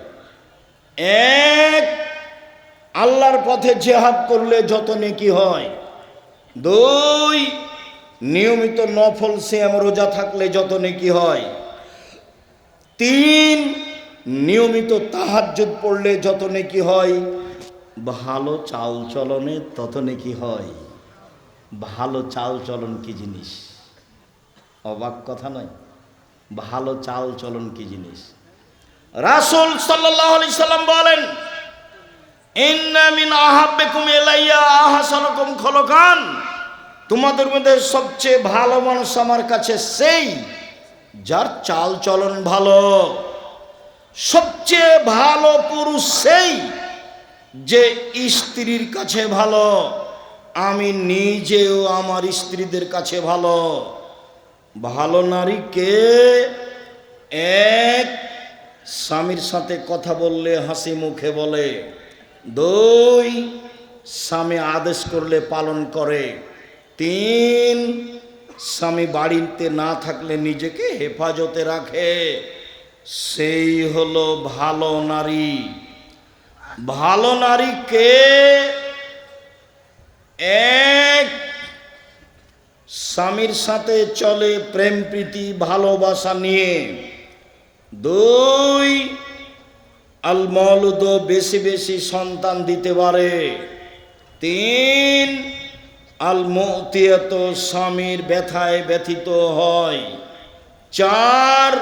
1, আল্লাহর পথে জিহাদ করলে যত নেকি হয়। 2, নিয়মিত নফল সিয়াম রোজা থাকলে যত নেকি হয়। 3, নিয়মিত তাহাজ্জুদ পড়লে যত নেকি হয়। ভালো চাল চলনে তত নেকি হয়। ভালো চাল চলন কি জিনিস? অবাক কথা নয়? ভালো চাল চলন কি জিনিস? রাসূল সাল্লাল্লাহু আলাইহি সাল্লাম বলেন, ইন্না মিন আহাব্বিকুম ইলাইয়া আহসানুকুম খুলুকান। তোমাদের মধ্যে সবচেয়ে ভালো মানুষ আমার কাছে সেই যার চাল চলন ভালো। সবচেয়ে ভালো পুরুষ সেই যে স্ত্রীর কাছে ভালো। আমি নিজেও আমার স্ত্রীদের কাছে ভালো। ভালো নারী কে? 1, স্বামীর সাথে কথা বললে হাসি মুখে বলে। 2, স্বামী আদেশ করলে পালন করে। 3, স্বামী বাড়িতে না থাকলে নিজেকে হেফাজতে রাখে। সেই হলো ভালো নারী। ভালো নারী কে? 1, স্বামীর সাথে চলে প্রেম প্রীতি ভালোবাসা নিয়ে। 2, আল মওলুদ, বেশি বেশি সন্তান দিতে পারে। 3, আল মুতিয়াত, স্বামীর ব্যথায় ব্যথিত হয়। 4,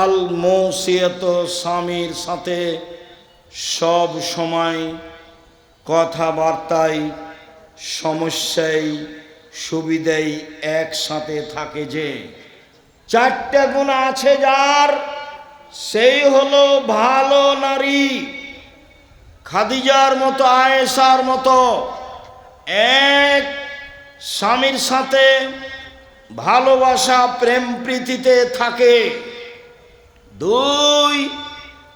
আল মুসিয়াত, স্বামীর সাথে সব সময় কথাবার্তায় সমস্যায় সুবিধাই একসাথে থাকে। যে 4টা গুণ আছে যার, সেই হলো ভালো নারী। খাদিজার মতো, আয়েশার মতো। 1, স্বামীর সাথে ভালোবাসা প্রেম প্রীতিতে থাকে। 2,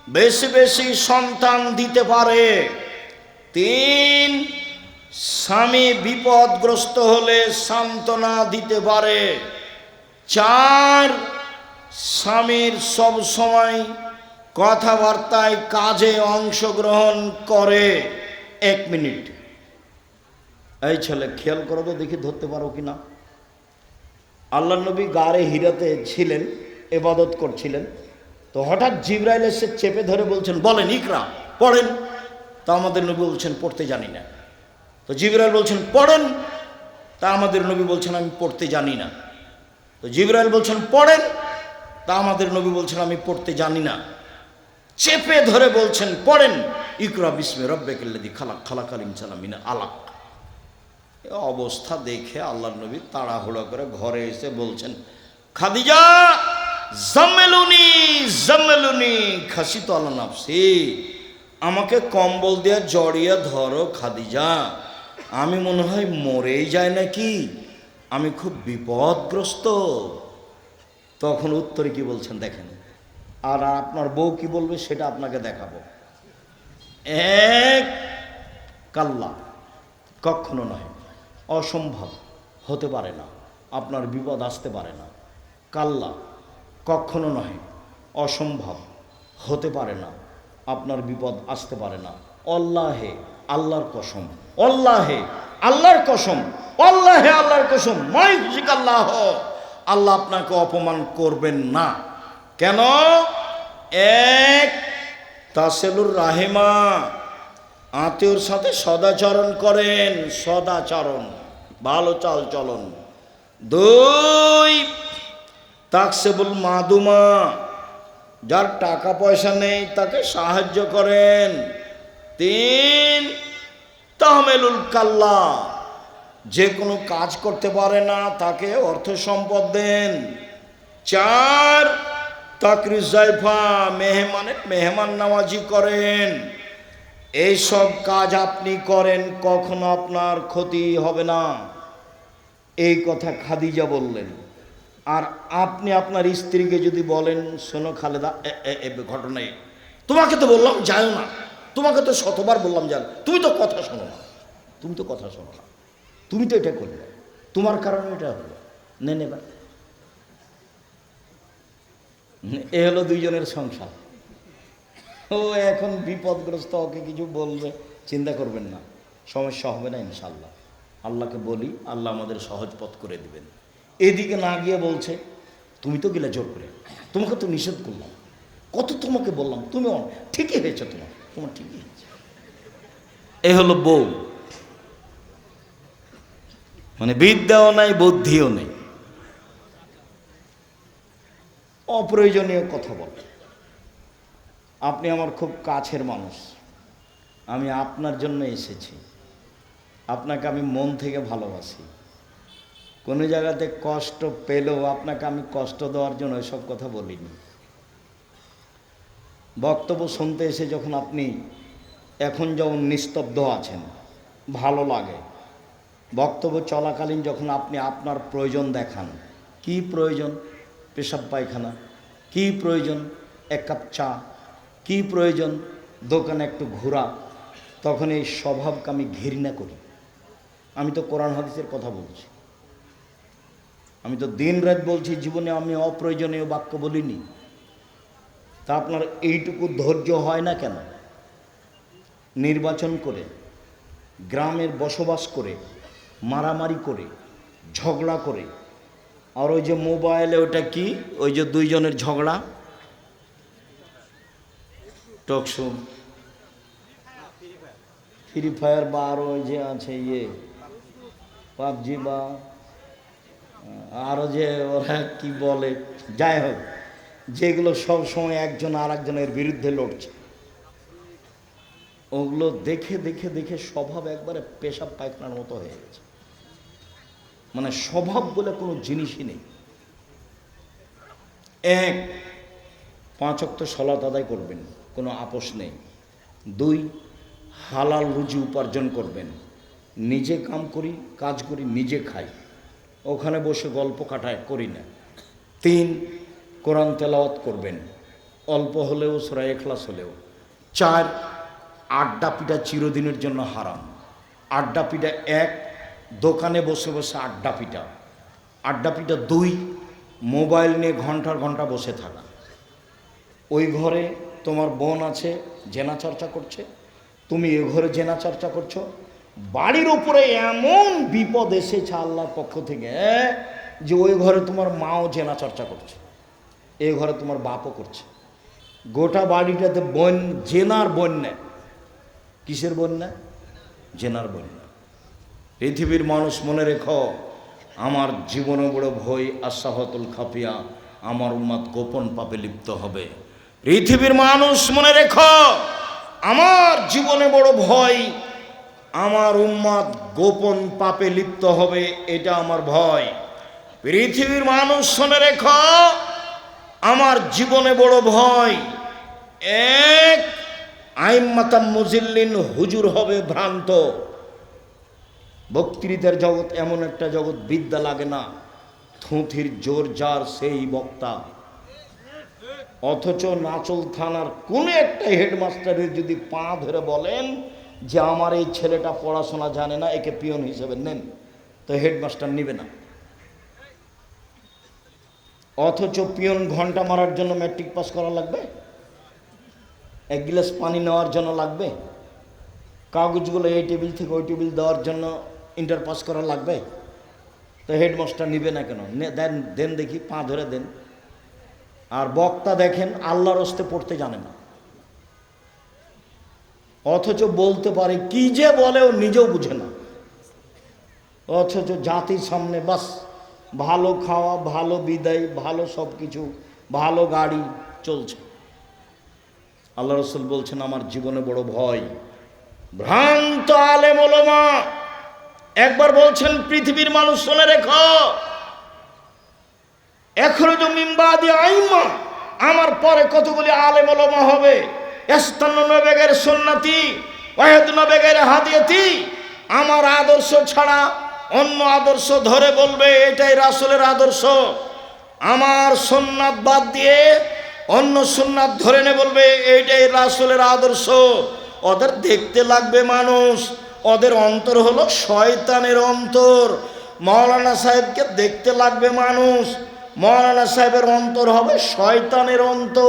বেশি বেশি সন্তান দিতে পারে। 3, স্বামী বিপদগ্রস্ত হলে সান্ত্বনা দিতে পারে। 4, স্বামীর সব সময় কথাবার্তায় কাজে অংশগ্রহণ করে। 1 মিনিট, এই ছেলে খেয়াল করো তো দেখি ধরতে পারো কিনা। আল্লাহ নবী গারে হিরাতে ছিলেন, ইবাদত করছিলেন। তো হঠাৎ জিবরাইল এসে চেপে ধরে বলছেন, বলেন ইকরা, পড়েন। তা আমাদের নবী বলছেন পড়তে জানি না। তো জিবরাইল বলছেন পড়েন। তা আমাদের নবী বলছেন আমি পড়তে জানি না। তো জিবরাইল বলছেন পড়েন। তা আমাদের নবী বলছেন আমি পড়তে জানি না। চেপে ধরে বলছেন পড়েন, ইকরা বিস্মি রাব্বিকাল্লাযী খালাক, খালাকাল ইনসানা মিন আলাক। এই অবস্থা দেখে আল্লাহর নবী তাড়াহুড়ো করে ঘরে এসে বলছেন, খাদিজা জাম্মেলুনি জাম্মেলুনি খাসিত আলা নাফসি, আমাকে কম্বল দিয়ে জড়িয়ে ধরো খাদিজা, আমি মনে হয় মরেই যায় নাকি, আমি খুব বিপদগ্রস্ত। তখন উত্তরে কি বলছেন দেখেন, আর আপনার বউ কি বলবে সেটা আপনাকে দেখাবো। এক কাল্লা, কখনো নয়, অসম্ভব, হতে পারে না, আপনার বিপদ আসতে পারে না। কাল্লা, কখনো নয়, অসম্ভব, হতে পারে না, আপনার বিপদ আসতে পারে না। অল্লাহে, আল্লাহর কসম, অল্লাহে, আল্লাহর কসম, অল্লাহে, আল্লাহর কসম, মাইজিক আল্লাহ, আল্লাহ আপনাকে অপমান করবেন না। কেন? এক, তাসেলুর রাহেমা, আত্মীয়র সাথে সদাচরণ করেন, সদাচরণ, ভালো চাল চলন। দুই, তাকসেবুল মাদুমা, যার টাকা পয়সা নেই তাকে সাহায্য করেন। তিন, তাহমেলুল কাল্লা, যে কোনো কাজ করতে পারে না তাকে অর্থ সম্পদ দেন। চার, তাকরিজ জাইফা, মেহমান নামাজি করেন। এইসব কাজ আপনি করেন, কখনো আপনার ক্ষতি হবে না। এই কথা খাদিজা বললেন। আর আপনি আপনার স্ত্রীকে যদি বলেন, শোনো খালেদা, ঘটনায় তোমাকে তো বললাম যাও না, তোমাকে তো শতবার বললাম যাও, তুমি তো কথা শোনো না, তুমি তো কথা শোনো না, তুমি তো এটা করলে, তোমার কারণে এটা হলো, নেবার। এ হলো দুইজনের সংসার। ও এখন বিপদগ্রস্ত, ওকে কিছু বলবে, চিন্তা করবেন না, সমস্যা হবে না ইনশাল্লাহ। আল্লাহকে বলি, আল্লাহ আমাদের সহজ পথ করে দিবেন। এদিকে না গিয়ে বলছে, তুমি তো গেলে জোর করে, তোমাকে তো নিষেধ করলাম, কত তোমাকে বললাম, তুমি ঠিকই হয়েছে, তোমার ঠিকই হয়েছে। এ হলো বউ, মানে বিদ্যাও নাই, বুদ্ধিও নেই, অপ্রয়োজনীয় কথা বলে। আপনি আমার খুব কাছের মানুষ, আমি আপনার জন্য এসেছি, আপনাকে আমি মন থেকে ভালোবাসি। কোনো জায়গাতে কষ্ট পেলেও আপনাকে আমি কষ্ট দেওয়ার জন্য এসব কথা বলিনি। বক্তব্য শুনতে এসে যখন আপনি এখন যেমন নিস্তব্ধ আছেন, ভালো লাগে। বক্তব্য চলাকালীন যখন আপনি আপনার প্রয়োজন দেখান, কি প্রয়োজন? পেশাব পায়খানা। কি প্রয়োজন? এক কাপ চা। কি প্রয়োজন? দোকানে একটু ঘোরা। তখন এই স্বভাবকে আমি ঘৃণা করি। আমি তো কোরআন হাদিসের কথা বলছি, আমি তো দিন রাত বলছি, জীবনে আমি অপ্রয়োজনীয় বাক্য বলিনি। তা আপনার এইটুকু ধৈর্য হয় না কেন? নির্বাচন করে, গ্রামের বসবাস করে, মারামারি করে, ঝগড়া করে, আর ওই যে মোবাইলে ওটা কি, ওই যে দুইজনের ঝগড়া, টকশো, ফ্রি ফায়ার, বা আরও ওই যে আছে পাবজি, বা আরও যে ওরা কি বলে, যাই হোক, যেগুলো সব সময় একজন আর একজনের বিরুদ্ধে লড়ছে, ওগুলো দেখে দেখে দেখে স্বভাব একবারে পেশাব পায়খানার মতো হয়ে গেছে। মানে স্বভাব বলে কোনো জিনিসই নেই। এক, 5 ওয়াক্ত সালাত আদায় করবেন, কোনো আপোষ নেই। 2, হালাল রুজি উপার্জন করবেন, নিজে কাজ করি, নিজে খাই, ওখানে বসে গল্প কাটায় করি না। 3, কোরআন তেলাওয়াত করবেন, অল্প হলেও, সূরা ইখলাস হলেও। 4, আড্ডা পিটা চিরদিনের জন্য হারাম। আড্ডা পিটা 1, দোকানে বসে বসে আড্ডা পিটা। 2, মোবাইল নিয়ে ঘন্টার ঘন্টা বসে থাকা। ওই ঘরে তোমার বোন আছে, জেনা চর্চা করছে, তুমি এ ঘরে জেনা চর্চা করছো। বাড়ির ওপরে এমন বিপদ এসেছে আল্লাহর পক্ষ থেকে যে ওই ঘরে তোমার মাও জেনা চর্চা করছে, এ ঘরে তোমার বাপও করছে। গোটা বাড়িটাতে জেনার বন্যা। কিসের বন্যা? জেনার বন্যা। পৃথিবীর মানুষ মনে রেখো, আমার জীবনে বড় ভয়, আশাহতুল খাফিয়া, আমার উম্মাত গোপন পাপে লিপ্ত হবে। পৃথিবীর মানুষ মনে রেখো, আমার জীবনে বড় ভয়, আমার উম্মাত গোপন পাপে লিপ্ত হবে, এটা আমার ভয়। পৃথিবীর মানুষ শুনে রেখো, আমার জীবনে বড় ভয়, 1, আইম্মাতাম মুজিল্লিন, হুজুর হবে ভ্রান্ত। বক্তৃতার জগৎ এমন একটা জগৎ, বিদ্যা লাগে না, থুঁথির জোর যার সেই বক্তা। অথচ নাচল থানার কোনো একটা হেডমাস্টারের যদি পা ধরে বলেন যে আমার এই ছেলেটা পড়াশোনা জানে না, একে পিয়ন হিসেবে নেন, তো হেডমাস্টার নিবে না। অথচ পিয়ন ঘন্টা মারার জন্য ম্যাট্রিক পাস করা লাগবে, এক গ্লাস পানি নেওয়ার জন্য লাগবে, কাগজগুলো এই টেবিল থেকে ওই টেবিল দেওয়ার জন্য ইন্টার পাস করা লাগবে, তো হেডমাস্টার নিবে না কেন? দেন দেন দেখি, পা ধরে দেন। আর বক্তা দেখেন আল্লাহর হস্তে পড়তে জানে না, অথচ বলতে পারে, কি যে বলে ও নিজেও বুঝে না, অথচ জাতির সামনে বাস ভালো খাওয়া, ভালো বিদায়, ভালো সব কিছু, ভালো গাড়ি চলছে। আল্লাহ রসুল বলছেন আমার জীবনে বড় ভয় ভ্রান্ত আলেম ওলামা। একবার বলছেন পৃথিবীর মানুষ শুনে রেখো, এখনো তো মিম্বাদি আইম্মা, আমার পরে কতগুলি আলেম ওলামা হবে, ইস্তান্নু বেগের সুন্নতি ওয়াহিদুন বেগের হাদিয়াতি, আমার আদর্শ ছাড়া অন্য আদর্শ ধরে বলবে এটাই রাসূলের আদর্শ, আমার সুন্নাত বাদ দিয়ে অন্য সুন্নাত ধরে নে বলবে এইটাই রাসূলের আদর্শ। ওদের দেখতে লাগবে মানুষ, ওদের অন্তর হলো শয়তানের অন্তর। মাওলানা সাহেবকে দেখতে লাগবে মানুষ, মাওলানা সাহেবের অন্তর হবে শয়তানের অন্তর।